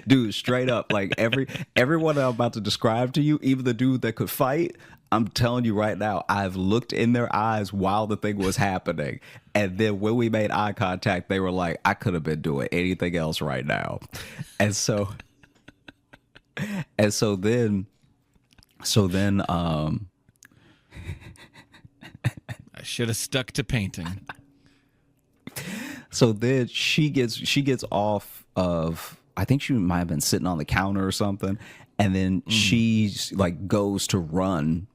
dude, straight up, like everyone I'm about to describe to you, even the dude that could fight, I'm telling you right now, I've looked in their eyes while the thing was happening. And then when we made eye contact, they were like, I could have been doing anything else right now. And so then I should have stuck to painting. So then she gets off of, I think she might have been sitting on the counter or something, and then she's like goes to run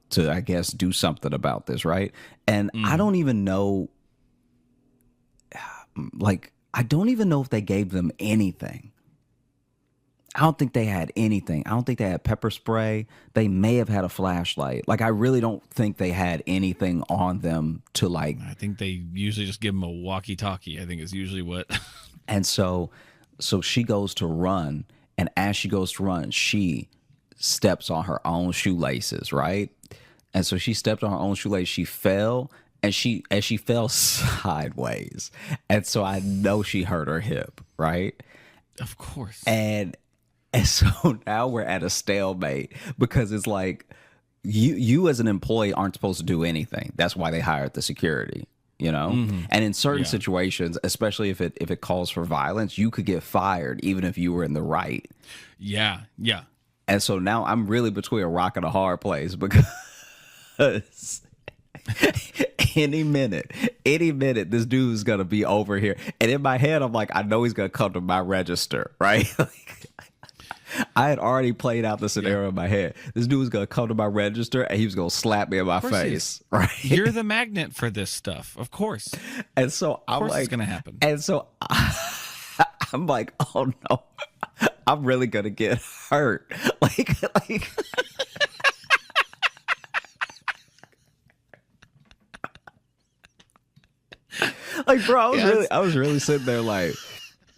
to, I guess, do something about this, right? And I don't even know, I don't even know if they gave them anything. I don't think they had anything. I don't think they had pepper spray. They may have had a flashlight. Like, I really don't think they had anything on them to like. I think they usually just give them a walkie-talkie. I think is usually what. And so she goes to run, and as she goes to run, she steps on her own shoelaces, right? And so she stepped on her own shoelace. She fell, and she fell sideways, and so I know she hurt her hip, right? Of course. And so now we're at a stalemate because it's like you as an employee aren't supposed to do anything. That's why they hired the security, And in certain situations, especially if it calls for violence, you could get fired even if you were in the right. Yeah. And so now I'm really between a rock and a hard place because any minute, this dude's going to be over here. And in my head, I'm like, I know he's going to come to my register, right? I had already played out the scenario in my head. This dude was going to come to my register and he was going to slap me in my face, right? You're the magnet for this stuff, of course. And so I'm like, it's going to happen. And so I'm like, oh no, I'm really going to get hurt. Like, bro, I was really sitting there like,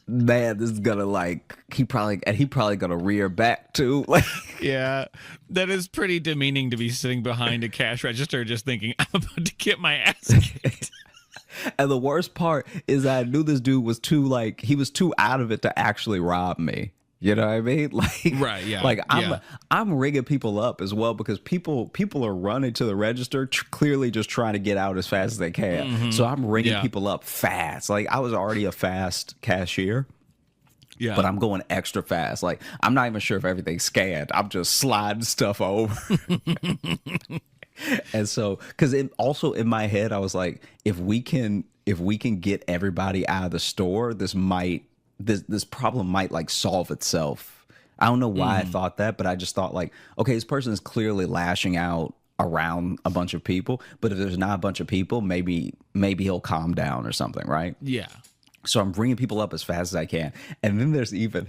man, this is gonna he probably gonna rear back too. Like, yeah, that is pretty demeaning to be sitting behind a cash register just thinking I'm about to get my ass kicked. And the worst part is I knew this dude was too he was too out of it to actually rob me. You know what I mean? Like, right, yeah. Like I'm rigging people up as well because people are running to the register, clearly just trying to get out as fast as they can. So I'm rigging people up fast. Like, I was already a fast cashier. Yeah. But I'm going extra fast. Like, I'm not even sure if everything's scanned. I'm just sliding stuff over. And so, because also in my head, I was like, if we can get everybody out of the store, this problem might solve itself. I don't know why I thought that, but I just thought okay, this person is clearly lashing out around a bunch of people, but if there's not a bunch of people, maybe he'll calm down or something, right? Yeah. So I'm bringing people up as fast as I can. And then there's even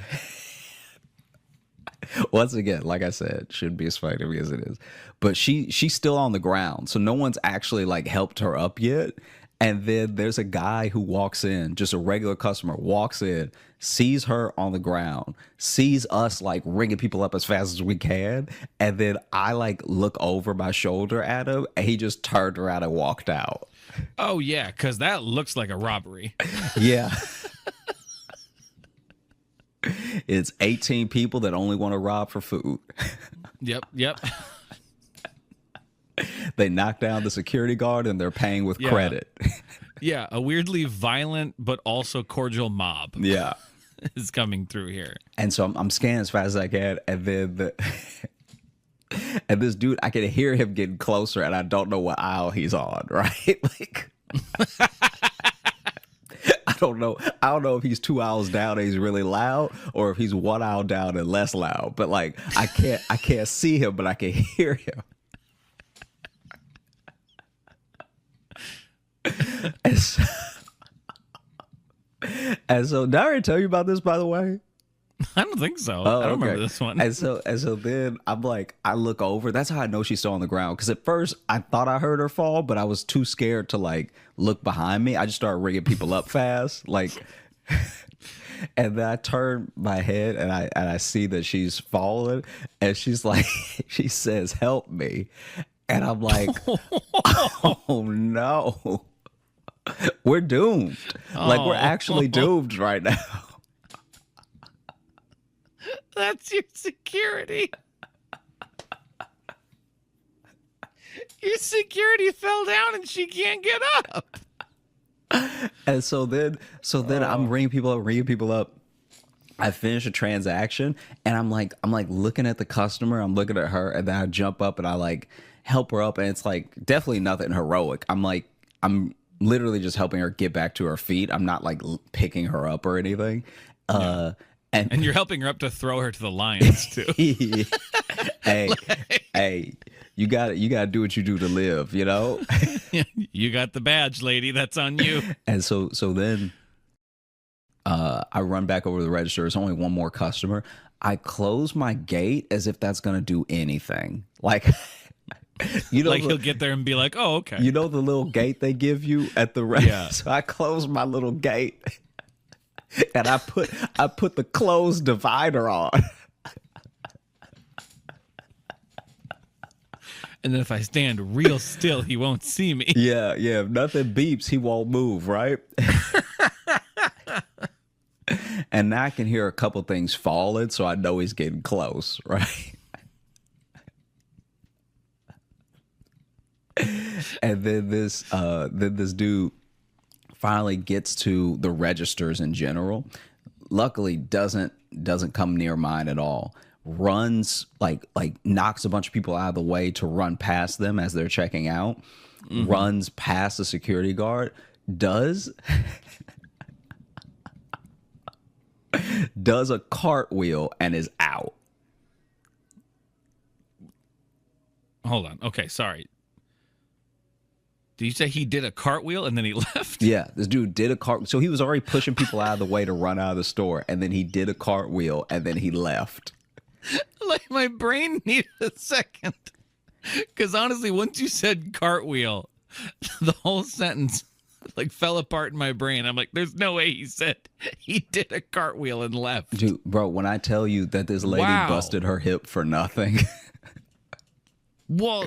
once again, like I said, shouldn't be as funny to me as it is, but she's still on the ground. So no one's actually helped her up yet. And then there's a guy who walks in, just a regular customer, walks in, sees her on the ground, sees us ringing people up as fast as we can. And then I look over my shoulder at him and he just turned around and walked out. Oh, yeah, because that looks like a robbery. Yeah. It's 18 people that only want to rob for food. Yep. They knock down the security guard and they're paying with credit. Yeah, a weirdly violent but also cordial mob. Yeah. Is coming through here. And so I'm scanning as fast as I can, and then and this dude, I can hear him getting closer, and I don't know what aisle he's on, right? I don't know if he's 2 aisles down and he's really loud, or if he's 1 aisle down and less loud. But I can't see him, but I can hear him. And so did I already tell you about this, by the way? I don't think so. Oh, I don't remember okay. this one. And so then I'm like, I look over. That's how I know she's still on the ground. Because at first I thought I heard her fall, but I was too scared to like look behind me. I just started ringing people up fast, like. And then I turn my head and I see that she's falling, and she's like, she says, "Help me," and I'm like, "Oh no, we're doomed! Like we're actually doomed right now." That's your security. Your security fell down and she can't get up. And so then I'm ringing people up. I finish a transaction and I'm like looking at the customer, I'm looking at her, and then I jump up and I like help her up, and it's like definitely nothing heroic. I'm literally just helping her get back to her feet. I'm not like picking her up or anything. And you're helping her up to throw her to the lions too. hey, you got to do what you do to live, you know? You got the badge, lady. That's on you. And so then I run back over to the register. There's only one more customer. I close my gate as if that's going to do anything. Like, you know, like he'll get there and be like, "Oh, okay." You know the little gate they give you at the register? Yeah. So I close my little gate and I put the closed divider on. And then if I stand real still, he won't see me. Yeah. If nothing beeps, he won't move, right? And now I can hear a couple things falling, so I know he's getting close, right? And then this dude finally gets to the registers in general. Luckily, doesn't come near mine at all. Runs like knocks a bunch of people out of the way to run past them as they're checking out. Mm-hmm. Runs past the security guard. Does a cartwheel and is out. Hold on. Okay, sorry. Did you say he did a cartwheel and then he left? Yeah, this dude did a cart. So he was already pushing people out of the way to run out of the store, and then he did a cartwheel and then he left. Like my brain needed a second. Because honestly, once you said cartwheel, the whole sentence like fell apart in my brain. I'm like, there's no way he said he did a cartwheel and left. Dude, bro, when I tell you that this lady busted her hip for nothing. Well,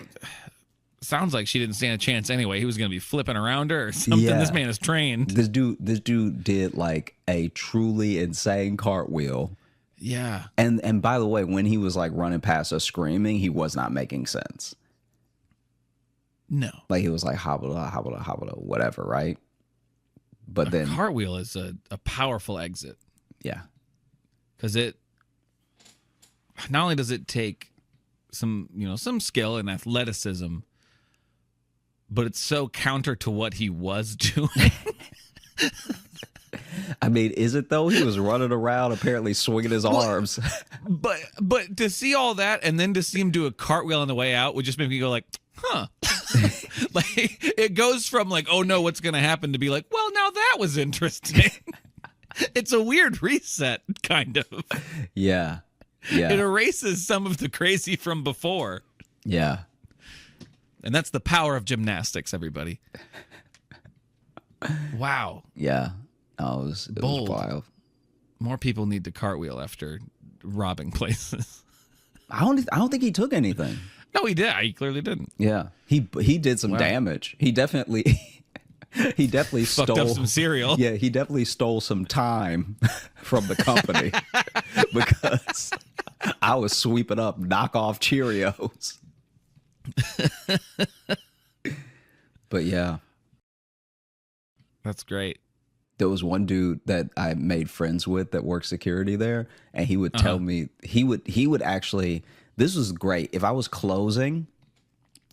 sounds like she didn't stand a chance anyway. He was going to be flipping around her or something. Yeah. This man is trained. This dude did like a truly insane cartwheel. Yeah. And by the way, when he was like running past us screaming, he was not making sense. No. Like he was like hobble, hobble, hobble, whatever, right? But then cartwheel is a powerful exit. Yeah. Because it not only does it take some skill and athleticism, but it's so counter to what he was doing. I mean, is it though? He was running around apparently swinging his arms. But to see all that and then to see him do a cartwheel on the way out would just make me go like, huh. Like it goes from like, oh no, what's going to happen to be like, well, now that was interesting. It's a weird reset, kind of. Yeah. Yeah. It erases some of the crazy from before. Yeah. And that's the power of gymnastics, everybody. Wow. Yeah. Oh, it was wild. More people need to cartwheel after robbing places. I don't think he took anything. No, he did. He clearly didn't. Yeah. He did some damage. He definitely fucked up some cereal. Yeah, he definitely stole some time from the company because I was sweeping up knockoff Cheerios. But yeah. That's great. There was one dude that I made friends with that worked security there, and he would tell me he would actually, this was great. If I was closing,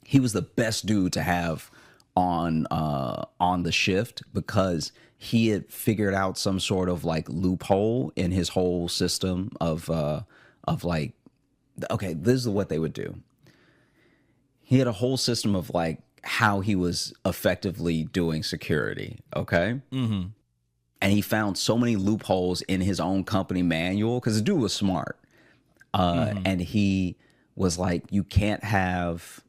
he was the best dude to have on the shift because he had figured out some sort of like loophole in his whole system of like, okay, this is what they would do. He had a whole system of like how he was effectively doing security. Okay. Mm-hmm. and he found so many loopholes in his own company manual because the dude was smart. And he was like, you can't have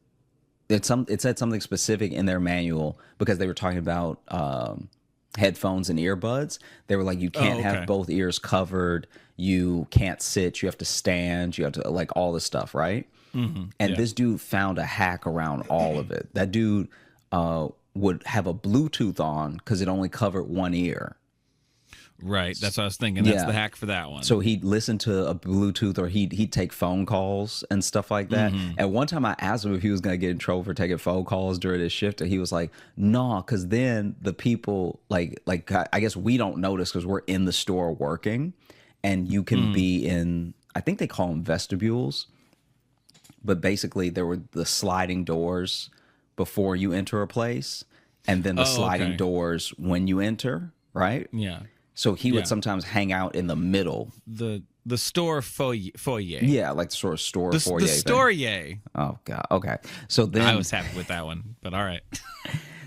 it said something specific in their manual because they were talking about headphones and earbuds. They were like, you can't have both ears covered, you can't sit, you have to stand, you have to like all this stuff, right? And this dude found a hack around all of it. That dude would have a Bluetooth on because it only covered one ear. Right, that's what I was thinking. That's the hack for that one. So he'd listen to a Bluetooth, or he'd take phone calls and stuff like that. And one time I asked him if he was going to get in trouble for taking phone calls during his shift, and he was like, "No, because then the people like I guess we don't notice because we're in the store working, and you can be in, I think they call them vestibules, but basically there were the sliding doors before you enter a place, and then the sliding doors when you enter, right? Yeah." So he would sometimes hang out in the middle. The store foyer. Yeah, like the sort of store foyer. The stoyer. Oh God. Okay. So then I was happy with that one, but all right.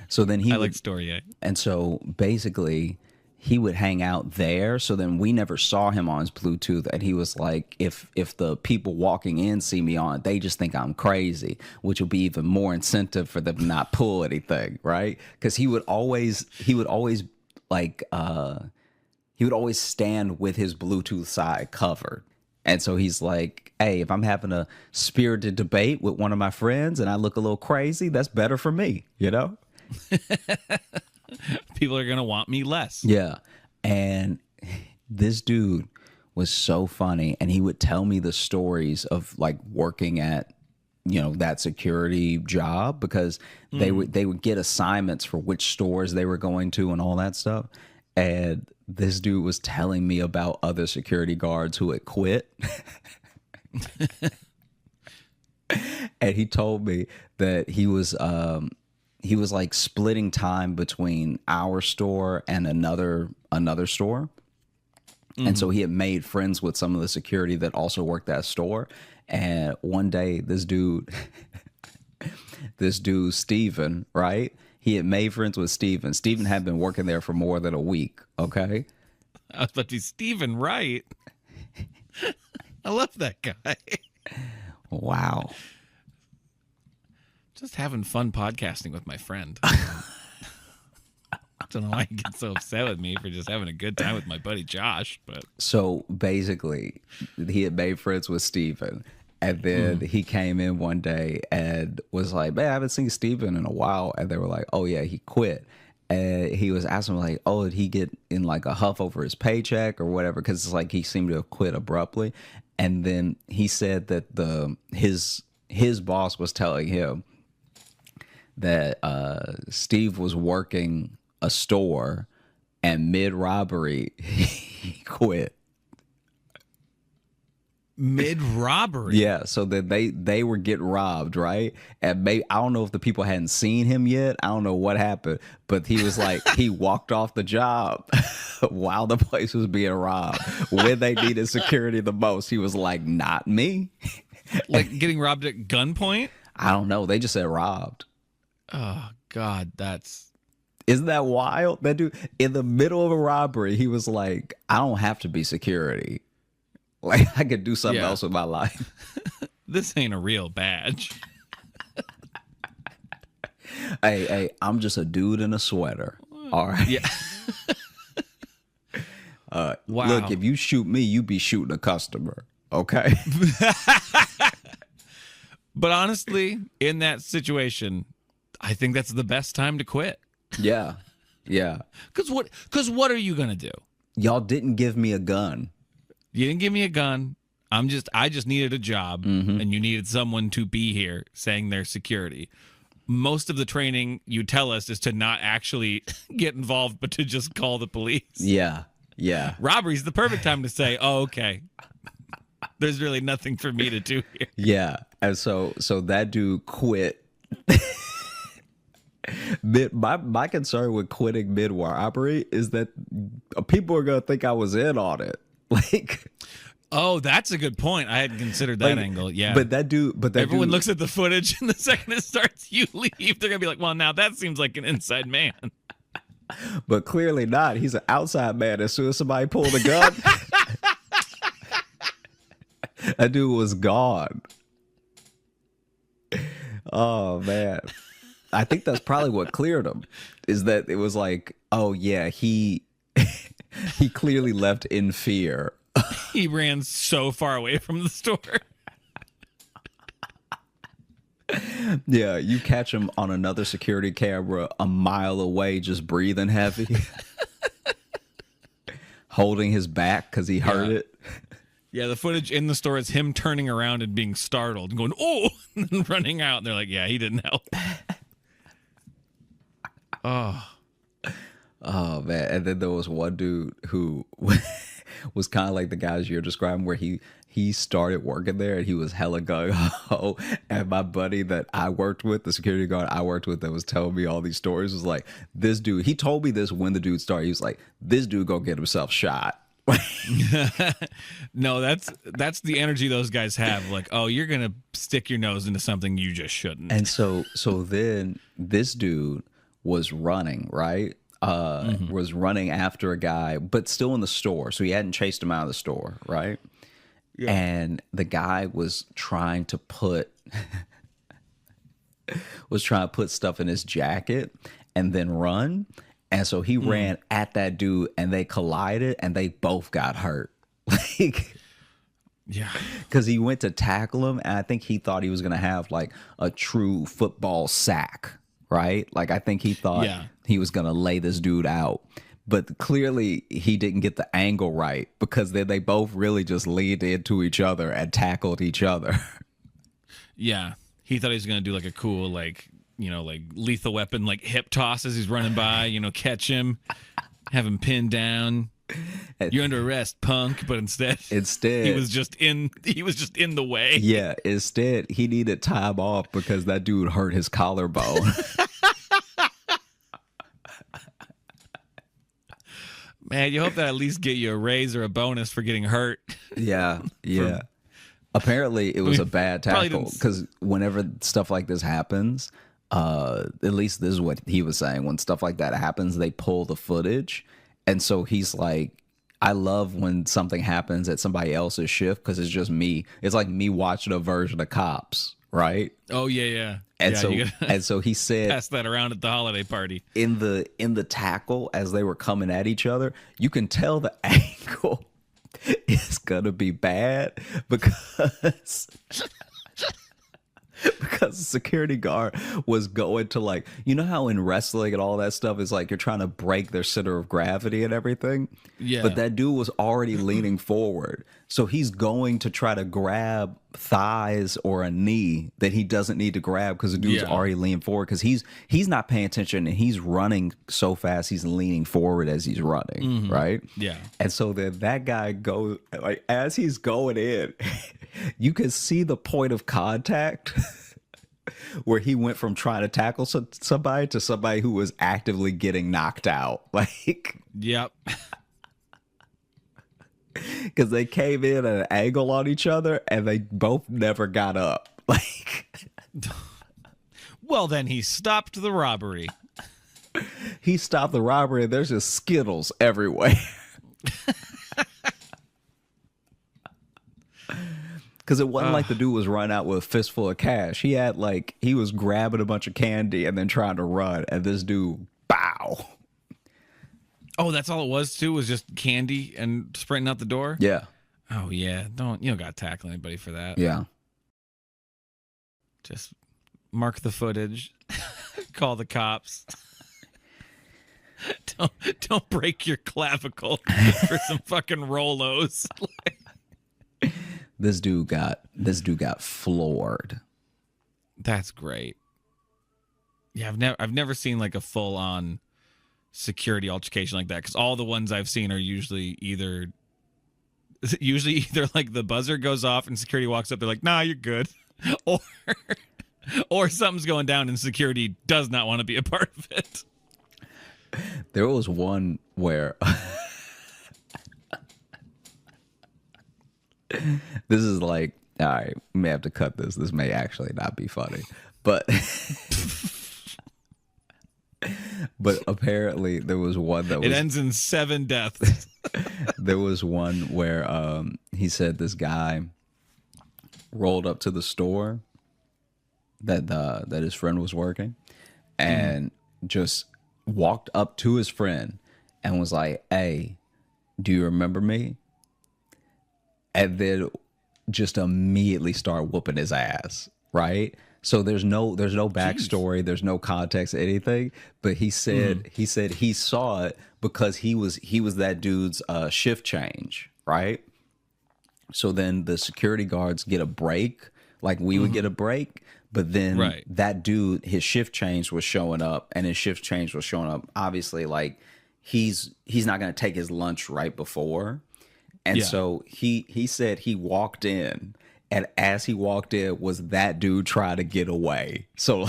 So then I like stoyer. And so basically he would hang out there. So then we never saw him on his Bluetooth. And he was like, if the people walking in see me on, they just think I'm crazy, which would be even more incentive for them to not pull anything, right? Because he would always like he would always stand with his Bluetooth side covered. And so he's like, hey, if I'm having a spirited debate with one of my friends and I look a little crazy, that's better for me, you know? People are going to want me less. Yeah. And this dude was so funny. And he would tell me the stories of like working at, you know, that security job, because they would get assignments for which stores they were going to and all that stuff. And this dude was telling me about other security guards who had quit. And he told me that he was like splitting time between our store and another store. And so he had made friends with some of the security that also worked that store. And one day this dude Steven, right? He had made friends with Steven. Steven had been working there for more than a week, okay? I was about to be Steven Wright. I love that guy. Wow. Just having fun podcasting with my friend. I don't know why he gets so upset with me for just having a good time with my buddy Josh. But so basically, he had made friends with Steven. And then he came in one day and was like, man, I haven't seen Steven in a while. And they were like, oh, yeah, he quit. And he was asking like, oh, did he get in like a huff over his paycheck or whatever? Because it's like he seemed to have quit abruptly. And then he said that his boss was telling him that Steve was working a store and mid-robbery, he quit. Mid-robbery? Yeah, so that they were getting robbed, right? And maybe, I don't know if the people hadn't seen him yet. I don't know what happened, but he was like, he walked off the job while the place was being robbed. When they needed security the most, he was like, not me. Like getting robbed at gunpoint? I don't know. They just said robbed. Oh, God, Isn't that wild? That dude, in the middle of a robbery, he was like, I don't have to be security. Like, I could do something else with my life. This ain't a real badge. Hey, I'm just a dude in a sweater. All right. Yeah. Wow. Look, if you shoot me, you be shooting a customer. Okay. But honestly, in that situation, I think that's the best time to quit. Yeah. Yeah. Because what are you going to do? Y'all didn't give me a gun. You didn't give me a gun. I just needed a job, and you needed someone to be here saying their security. Most of the training you tell us is to not actually get involved, but to just call the police. Yeah. Yeah. Robbery's the perfect time to say, oh, okay. There's really nothing for me to do here. Yeah. And so that dude quit. My concern with quitting mid-robbery is that people are going to think I was in on it. Like, oh, that's a good point. I hadn't considered that angle. Yeah, but everyone looks at the footage, and the second it starts, you leave. They're gonna be like, "Well, now that seems like an inside man." But clearly not. He's an outside man. As soon as somebody pulled a gun, that dude was gone. Oh, man. I think that's probably what cleared him, is that it was like, oh, yeah, he clearly left in fear. He ran so far away from the store. Yeah, you catch him on another security camera a mile away, just breathing heavy, holding his back because he heard it. Yeah, the footage in the store is him turning around and being startled and going, oh, and then running out. And they're like, yeah, he didn't help. Oh, man. And then there was one dude who was kind of like the guys you're describing, where he started working there and he was hella gung-ho. And my buddy that I worked with, the security guard I worked with that was telling me all these stories, was like, this dude, he told me this when the dude started. He was like, this dude gonna get himself shot. No, that's the energy those guys have. Like, oh, you're going to stick your nose into something you just shouldn't. And so then this dude was running, right? Was running after a guy, but still in the store. So he hadn't chased him out of the store, right? Yeah. And the guy was trying to put stuff in his jacket and then run. And so he ran at that dude and they collided and they both got hurt. Like, yeah, because he went to tackle him and I think he thought he was going to have like a true football sack, right? Like, I think he thought he was going to lay this dude out. But clearly he didn't get the angle right, because then they both really just leaned into each other and tackled each other. Yeah. He thought he was going to do like a cool, like, you know, like Lethal Weapon, like hip toss as he's running by, you know, catch him, have him pinned down. You're under arrest, punk. But instead he was just in the way. Yeah. Instead, he needed time off because that dude hurt his collarbone. Man, you hope that at least get you a raise or a bonus for getting hurt. Yeah. Apparently, it was a bad tackle, because whenever stuff like this happens, at least this is what he was saying, when stuff like that happens, they pull the footage. And so he's like, I love when something happens at somebody else's shift, because it's just me. It's like me watching a version of Cops, right? Oh, yeah. And yeah, so he said, pass that around at the holiday party. In the tackle, as they were coming at each other, you can tell the angle is gonna be bad, because the security guard was going to, like, you know how in wrestling and all that stuff is like you're trying to break their center of gravity and everything? Yeah. But that dude was already leaning forward. So he's going to try to grab thighs or a knee that he doesn't need to grab, because the dude's already leaning forward, because he's not paying attention and he's running so fast he's leaning forward as he's running, right? Yeah. And so then that guy goes, like, as he's going in, you can see the point of contact where he went from trying to tackle somebody to somebody who was actively getting knocked out. Like, yep. Because they came in at an angle on each other and they both never got up. Like, well, then he stopped the robbery. He stopped the robbery and there's just Skittles everywhere. Because it wasn't like the dude was running out with a fistful of cash. He had, like, he was grabbing a bunch of candy and then trying to run. And this dude, bow. Oh, that's all it was, too, was just candy and sprinting out the door? Yeah. Oh, yeah. You don't got to tackle anybody for that. Yeah. Just mark the footage. Call the cops. Don't break your clavicle for some fucking Rolos. This dude got floored. That's great. Yeah, I've never seen like a full on security altercation like that, because all the ones I've seen are usually either like the buzzer goes off and security walks up, they're like, nah, you're good, or something's going down and security does not want to be a part of it. There was one where this is like, all right, we may have to cut this. This may actually not be funny, but But apparently there was one that was. It ends in 7 deaths. There was one where he said this guy rolled up to the store that his friend was working, and just walked up to his friend and was like, "Hey, do you remember me?" And then just immediately start whooping his ass, right? So there's no backstory, there's no context, anything. But he said he saw it because he was that dude's shift change, right? So then the security guards get a break, like we would get a break. But then that dude, his shift change was showing up, and his shift change was showing up. Obviously, like he's not gonna take his lunch right before. And so he said he walked in, and as he walked in was that dude trying to get away. So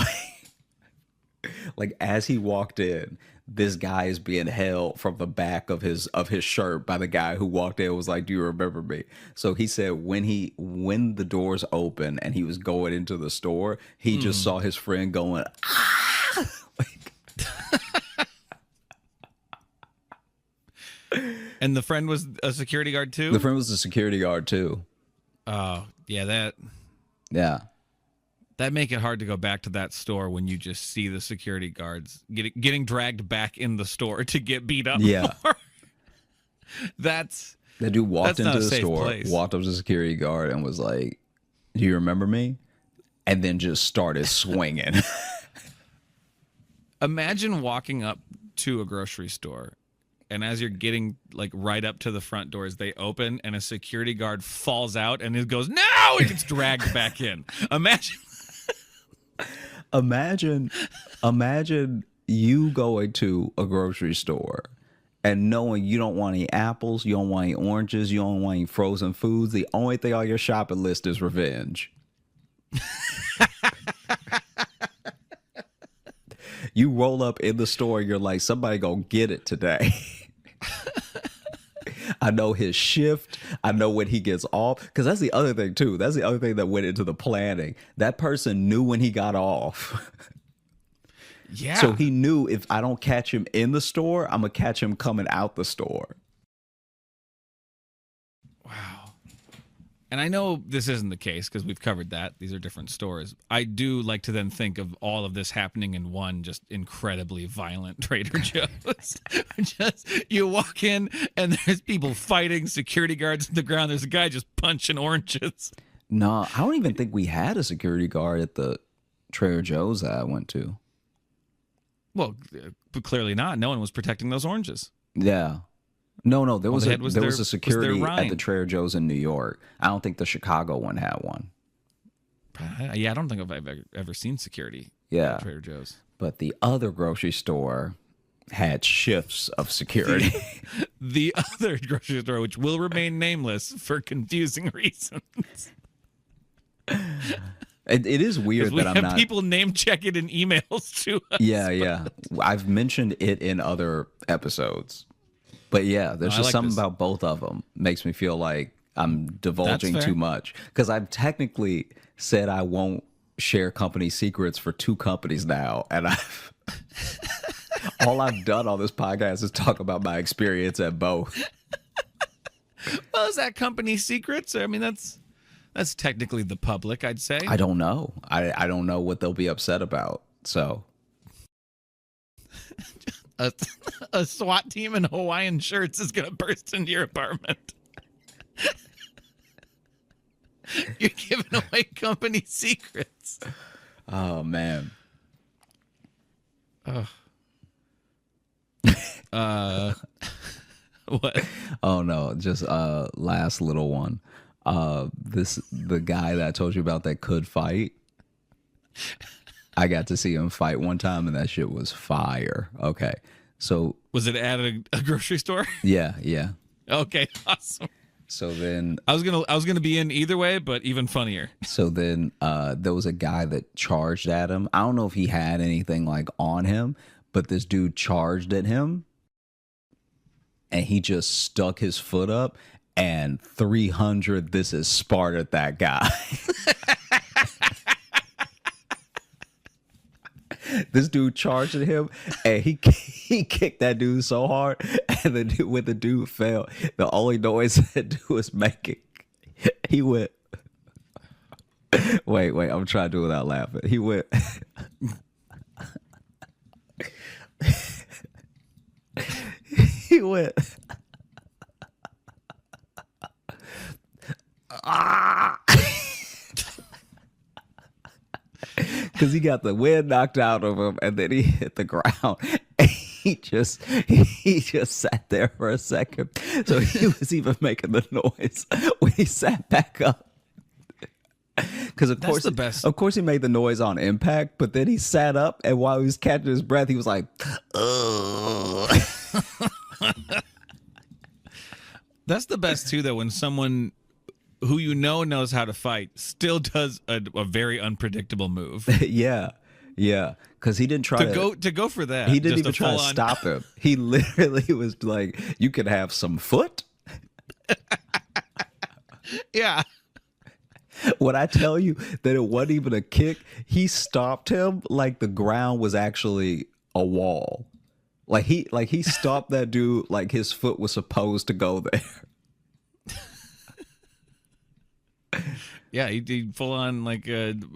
like as he walked in, this guy is being held from the back of his shirt by the guy who walked in and was like, "Do you remember me?" So he said when the doors opened and he was going into the store, he just saw his friend going, "Ah!" And the friend was a security guard too? The friend was a security guard too. Oh, yeah, Yeah. that make it hard to go back to that store when you just see the security guards getting dragged back in the store to get beat up. Yeah. More. That dude walked that's not into a the safe store, place. walked up to the security guard and was like, "Do you remember me?" And then just started swinging. Imagine walking up to a grocery store, and as you're getting like right up to the front doors, they open and a security guard falls out and it goes, "No!" It gets dragged back in. Imagine you going to a grocery store and knowing you don't want any apples, you don't want any oranges, you don't want any frozen foods. The only thing on your shopping list is revenge. You roll up in the store, you're like, somebody gonna get it today. I know his shift. I know when he gets off. Because that's the other thing, too. That's the other thing that went into the planning. That person knew when he got off. Yeah. So he knew if I don't catch him in the store, I'm going to catch him coming out the store. Wow. And I know this isn't the case because we've covered that. These are different stores. I do like to then think of all of this happening in one just incredibly violent Trader Joe's. Just you walk in and there's people fighting, security guards on the ground. There's a guy just punching oranges. No, I don't even think we had a security guard at the Trader Joe's that I went to. Well, clearly not. No one was protecting those oranges. Yeah. No. There was a security their at the Trader Joe's in New York. I don't think the Chicago one had one. Yeah, I don't think I've ever seen security Yeah. at Trader Joe's. But the other grocery store had shifts of security. The other grocery store, which will remain nameless for confusing reasons. It is weird We that I'm have not. people name check it in emails to us. Yeah. I've mentioned it in other episodes. But yeah, there's I just like something this. about both of them makes me feel like I'm divulging That's fair. too much. Because I've technically said I won't share company secrets for 2 companies now. And all I've done on this podcast is talk about my experience at both. Well, is that company secrets? I mean, that's technically the public, I'd say. I don't know. I don't know what they'll be upset about. So A SWAT team in Hawaiian shirts is going to burst into your apartment. You're giving away company secrets. oh man. What? Oh no, just last little one. The guy that I told you about that could fight. I got to see him fight one time and that shit was fire. Okay. So Was it at a grocery store? yeah. Okay, awesome. So then I was gonna be in either way, but even funnier. there was a guy that charged at him. I don't know if he had anything like on him, but this dude charged at him and he just stuck his foot up and 300 this is Sparta that guy. This dude charged at him, and he kicked that dude so hard, and when the dude fell, the only noise that dude was making, he went. Wait, I'm trying to do it without laughing. He went. He went. Because he got the wind knocked out of him, and then he hit the ground. And he just sat there for a second. So he was even making the noise when he sat back up. Because of course he made the noise on impact, but then he sat up, and while he was catching his breath, he was like, "Ugh." That's the best too, though, when someone who you know knows how to fight still does a very unpredictable move. Yeah. Because he didn't try to go for that. He didn't even try to stop him. He literally was like, "You could have some foot." Yeah. When I tell you that it wasn't even a kick, he stopped him like the ground was actually a wall. Like he stopped that dude like his foot was supposed to go there. Yeah, he full on like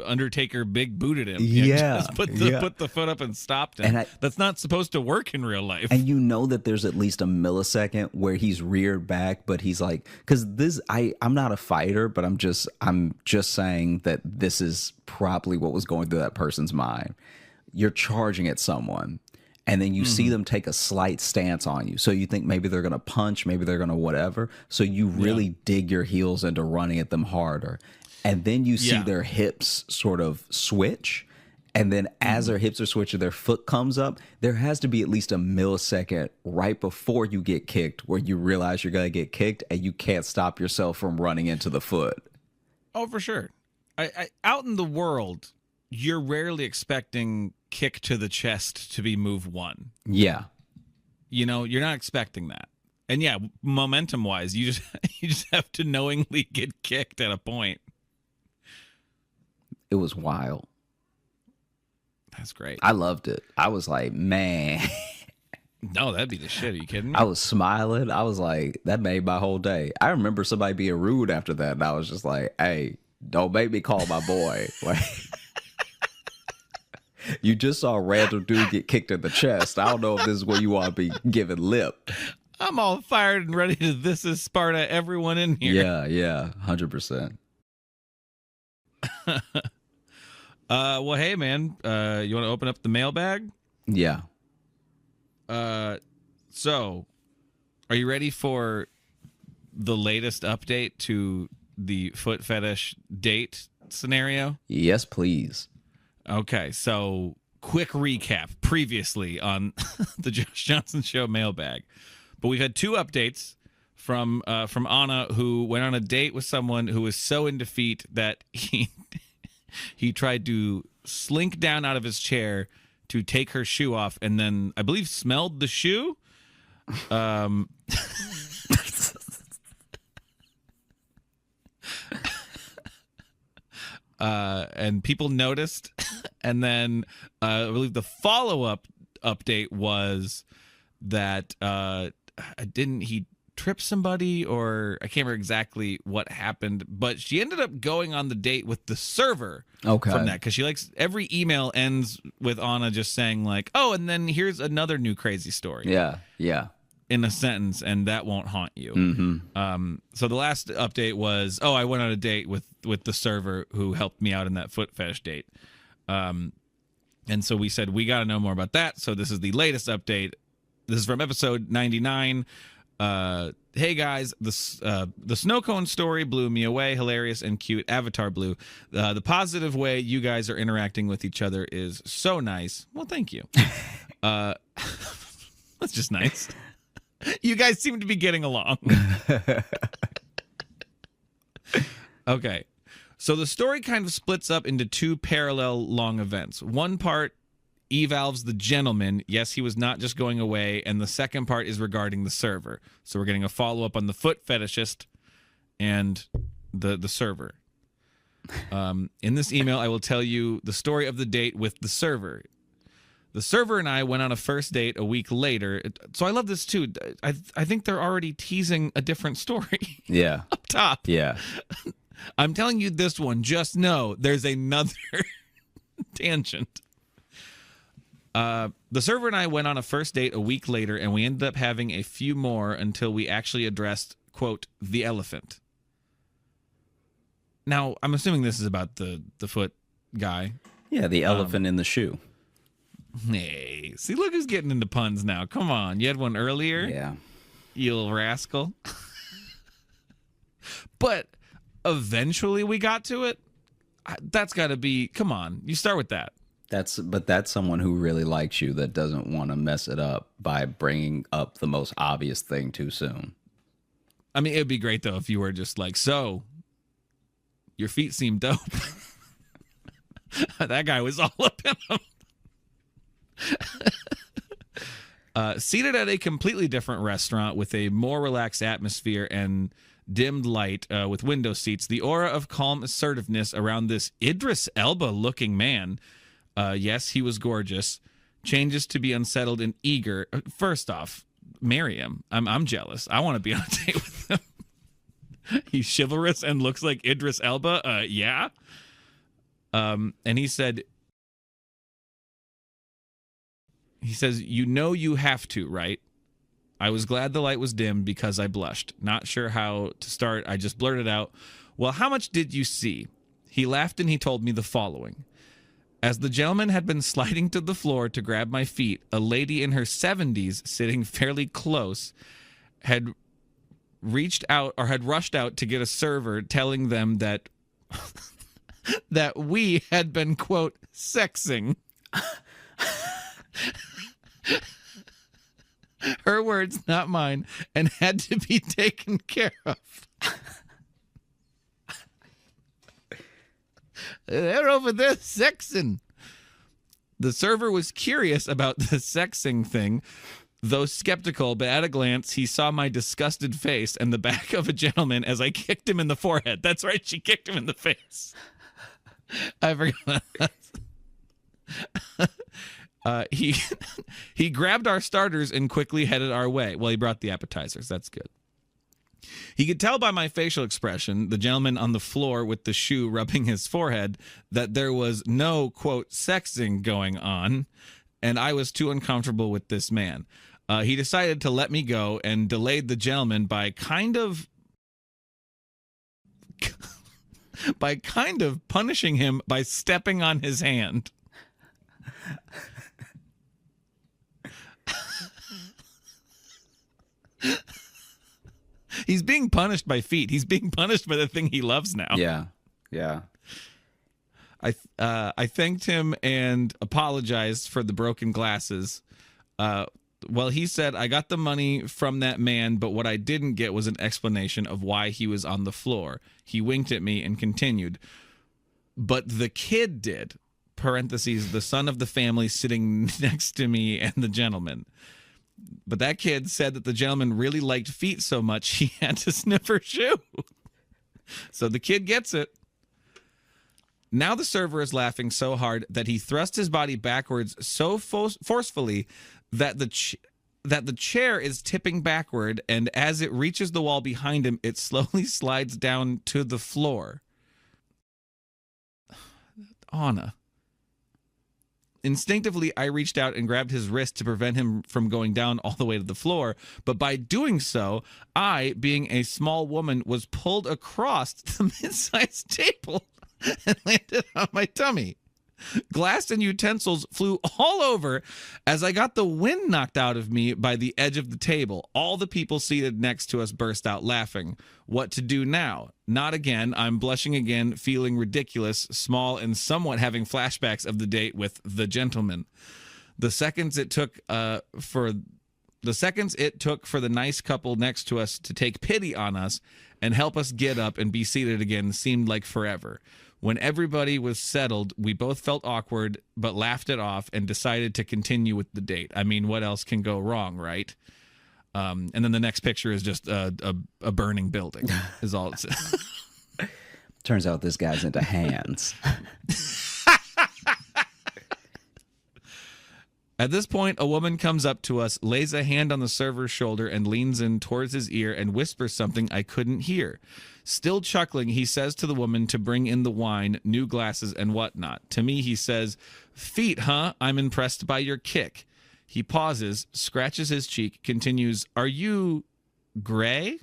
Undertaker big booted him. Yeah, just put the foot up and stopped him. And that's not supposed to work in real life. And you know that there's at least a millisecond where he's reared back, but he's like, because I'm not a fighter, but I'm just saying that this is probably what was going through that person's mind. You're charging at someone, and then you see them take a slight stance on you. So you think maybe they're going to punch, maybe they're going to whatever. So you really dig your heels into running at them harder. And then you see their hips sort of switch. And then as their hips are switching, their foot comes up. There has to be at least a millisecond right before you get kicked where you realize you're going to get kicked and you can't stop yourself from running into the foot. Oh, for sure. I out in the world, you're rarely expecting kick to the chest to be move one. Yeah. You know, you're not expecting that. And yeah, momentum wise, you just have to knowingly get kicked at a point. It was wild. That's great. I loved it. I was like, man. No, that'd be the shit. Are you kidding me? I was smiling. I was like, that made my whole day. I remember somebody being rude after that, and I was just like, hey, don't make me call my boy. Like, you just saw a random dude get kicked in the chest. I don't know if this is where you want to be giving lip. I'm all fired and ready to this is Sparta everyone in here. Yeah, 100%. Well, hey, man, you want to open up the mailbag? Yeah. So, are you ready for the latest update to the foot fetish date scenario? Yes, please. Okay, so quick recap previously on the Josh Johnson Show mailbag. But we've had two updates from Anna, who went on a date with someone who was so in defeat that he tried to slink down out of his chair to take her shoe off, and then I believe smelled the shoe. And people noticed, and then I believe the follow-up update was that didn't he trip somebody, or I can't remember exactly what happened, but she ended up going on the date with the server from that, because she likes every email ends with Anna just saying like, oh, and then here's another new crazy story. Yeah. In a sentence, and that won't haunt you. Mm-hmm. So the last update was, I went on a date with the server who helped me out in that foot fetish date. And so we said, we got to know more about that. So this is the latest update. This is from episode 99. Hey guys, the snow cone story blew me away. Hilarious and cute. Avatar blue. The positive way you guys are interacting with each other is so nice. Well, thank you. That's just nice. You guys seem to be getting along. Okay. So the story kind of splits up into two parallel long events. One part evolves the gentleman. Yes, he was not just going away. And the second part is regarding the server. So we're getting a follow-up on the foot fetishist and the server. In this email, I will tell you the story of the date with the server. The server and I went on a first date a week later. So I love this too. I think they're already teasing a different story Yeah. up top. Yeah. I'm telling you this one. Just know there's another tangent. The server and I went on a first date a week later, and we ended up having a few more until we actually addressed, quote, the elephant. Now, I'm assuming this is about the foot guy. Yeah, the elephant in the shoe. Hey, see, look who's getting into puns now. Come on. You had one earlier, Yeah. you little rascal. But eventually we got to it. That's got to be, come on. You start with that. But that's someone who really likes you that doesn't want to mess it up by bringing up the most obvious thing too soon. I mean, it'd be great, though, if you were just like, so, your feet seem dope. That guy was all up in them. Seated at a completely different restaurant with a more relaxed atmosphere and dimmed light with window seats, the aura of calm assertiveness around this Idris Elba-looking man, yes, he was gorgeous, changes to be unsettled and eager. First off, marry him. I'm jealous. I want to be on a date with him. He's chivalrous and looks like Idris Elba. Yeah. And he says, you know you have to, right? I was glad the light was dim because I blushed. Not sure how to start. I just blurted out, well, how much did you see? He laughed and he told me the following. As the gentleman had been sliding to the floor to grab my feet, a lady in her 70s sitting fairly close had rushed out to get a server, telling them that that we had been, quote, sexing. Her words, not mine, and had to be taken care of. They're over there sexing. The server was curious about the sexing thing, though skeptical, but at a glance, he saw my disgusted face and the back of a gentleman as I kicked him in the forehead. That's right, she kicked him in the face. I forgot that. He grabbed our starters and quickly headed our way. Well, he brought the appetizers. That's good. He could tell by my facial expression, the gentleman on the floor with the shoe rubbing his forehead, that there was no, quote, sexing going on, and I was too uncomfortable with this man. He decided to let me go and delayed the gentleman by kind of punishing him by stepping on his hand. He's being punished by feet. He's being punished by the thing he loves now. Yeah. Yeah. I thanked him and apologized for the broken glasses. Well, he said, I got the money from that man, but what I didn't get was an explanation of why he was on the floor. He winked at me and continued. But the kid did. Parentheses, the son of the family sitting next to me and the gentleman. But that kid said that the gentleman really liked feet so much he had to sniff her shoe. So the kid gets it. Now the server is laughing so hard that he thrust his body backwards so forcefully that the chair is tipping backward, and as it reaches the wall behind him, it slowly slides down to the floor. Anna. Instinctively, I reached out and grabbed his wrist to prevent him from going down all the way to the floor. But by doing so, I, being a small woman, was pulled across the mid-sized table and landed on my tummy. Glass and utensils flew all over as I got the wind knocked out of me by the edge of the table. All the people seated next to us burst out laughing. What to do now? Not again. I'm blushing again, feeling ridiculous, small, and somewhat having flashbacks of the date with the gentleman. The seconds it took for the nice couple next to us to take pity on us and help us get up and be seated again seemed like forever. When everybody was settled, we both felt awkward, but laughed it off and decided to continue with the date. I mean, what else can go wrong, right? And then the next picture is just a burning building, is all it says. Turns out this guy's into hands. At this point, a woman comes up to us, lays a hand on the server's shoulder, and leans in towards his ear and whispers something I couldn't hear. Still chuckling, he says to the woman to bring in the wine, new glasses, and whatnot. To me, he says, "Feet, huh? I'm impressed by your kick." He pauses, scratches his cheek, continues, "Are you gray?"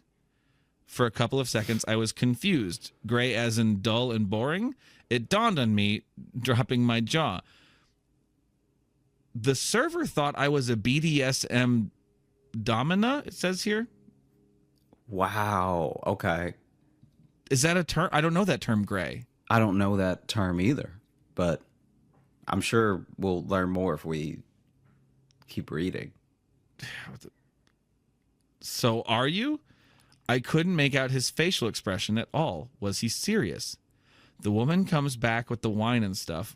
For a couple of seconds, I was confused. Gray as in dull and boring? It dawned on me, dropping my jaw. The server thought I was a BDSM domina, it says here. Wow. Okay. Is that a term? I don't know that term, gray. I don't know that term either, but I'm sure we'll learn more if we keep reading. So are you? I couldn't make out his facial expression at all. Was he serious? The woman comes back with the wine and stuff,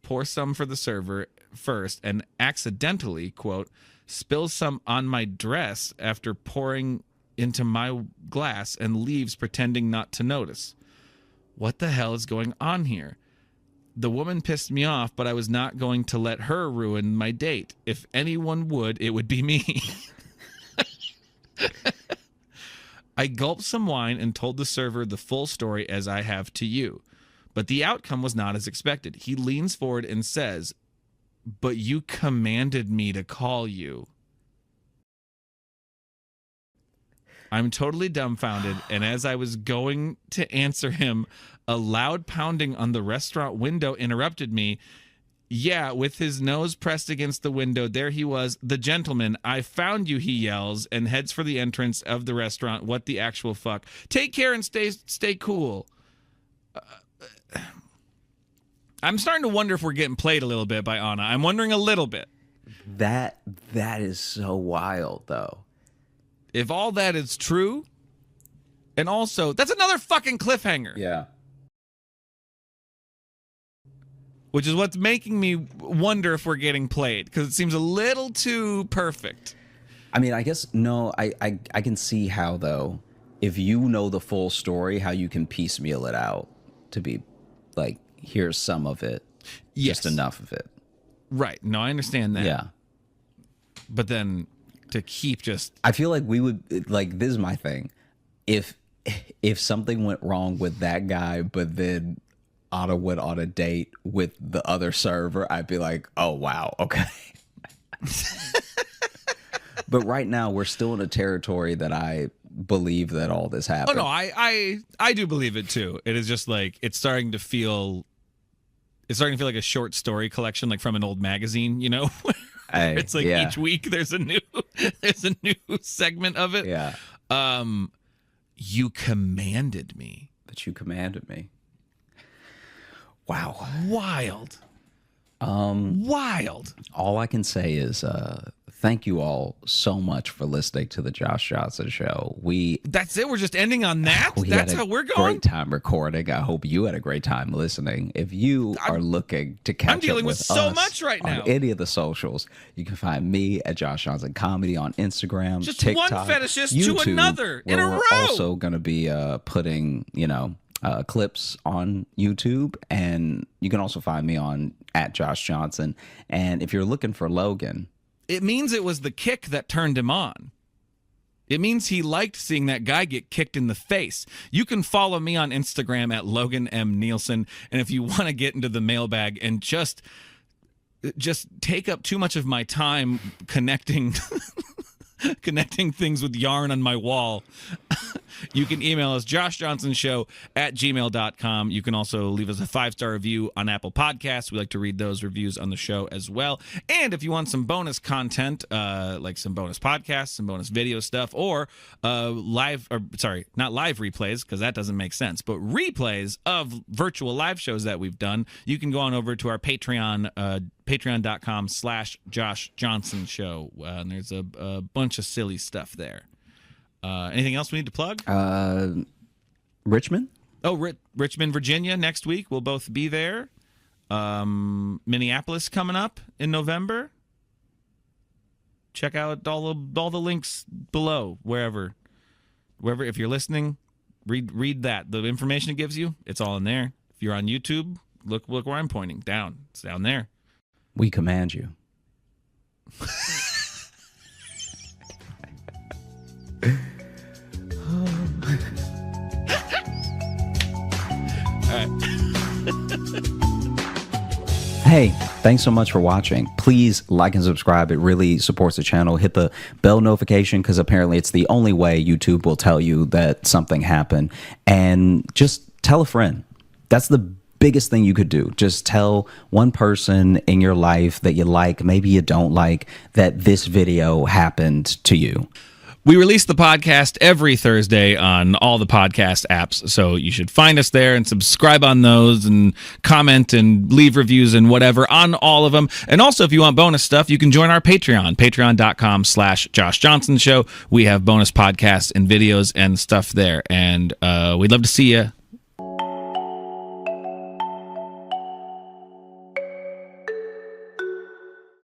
pours some for the server first, and accidentally, quote, spills some on my dress after pouring into my glass and leaves pretending not to notice. What the hell is going on here? The woman pissed me off, but I was not going to let her ruin my date. If anyone would, it would be me. I gulped some wine and told the server the full story as I have to you. But the outcome was not as expected. He leans forward and says, "But you commanded me to call you." I'm totally dumbfounded, and as I was going to answer him, a loud pounding on the restaurant window interrupted me. Yeah, with his nose pressed against the window, there he was, the gentleman. "I found you," he yells, and heads for the entrance of the restaurant. What the actual fuck? Take care and stay cool. I'm starting to wonder if we're getting played a little bit by Anna. I'm wondering a little bit. That is so wild, though. If all that is true, and also, that's another fucking cliffhanger. Yeah. Which is what's making me wonder if we're getting played, because it seems a little too perfect. I mean, I guess, no, I can see how, though, if you know the full story, how you can piecemeal it out to be like, here's some of it, Yes. just enough of it. Right. No, I understand that. Yeah. But then to keep just... I feel like we would, like, this is my thing. If something went wrong with that guy, but then Anna went on a date with the other server, I'd be like, oh, wow, okay. But right now, we're still in a territory that I believe that all this Oh, happened. no, I do believe it, too. It is just like, it's starting to feel like a short story collection, like from an old magazine, you know? Hey, It's like yeah. each week there's a new segment of it. Yeah. You commanded me. But you commanded me. Wow. Wild. Wild. All I can say is thank you all so much for listening to the Josh Johnson Show. That's it. We're just ending on that. We That's had a how we're going. Great time recording. I hope you had a great time listening. If you are looking to catch dealing up with with so us much right on now. any of the socials, you can find me at Josh Johnson Comedy on Instagram, Just TikTok, one fetishist YouTube, to another in where a we're row. also going to be putting, clips on YouTube, and you can also find me on at Josh Johnson. And if you're looking for Logan, It means it was the kick that turned him on. It means he liked seeing that guy get kicked in the face. You can follow me on Instagram at Logan M. Nielsen. And if you want to get into the mailbag and just take up too much of my time connecting things with yarn on my wall, you can email us, joshjohnsonshow@gmail.com. You can also leave us a 5-star review on Apple Podcasts. We like to read those reviews on the show as well. And if you want some bonus content, like some bonus podcasts, some bonus video stuff, or not live replays, because that doesn't make sense, but replays of virtual live shows that we've done, you can go on over to our Patreon, patreon.com/Josh Johnson Show. And there's a bunch of silly stuff there. Anything else we need to plug? Richmond? Oh, Richmond, Virginia next week. We'll both be there. Minneapolis coming up in November. Check out all the links below, wherever. If you're listening, read that. The information it gives you, it's all in there. If you're on YouTube, look where I'm pointing. Down. It's down there. We command you. Hey, thanks so much for watching. Please like and subscribe. It really supports the channel. Hit the bell notification because apparently it's the only way YouTube will tell you that something happened. And just tell a friend. That's the biggest thing you could do. Just tell one person in your life that you like, maybe you don't like, that this video happened to you. We release the podcast every Thursday on all the podcast apps, so you should find us there and subscribe on those and comment and leave reviews and whatever on all of them. And also, if you want bonus stuff, you can join our Patreon, patreon.com/Josh Johnson Show. We have bonus podcasts and videos and stuff there, and we'd love to see you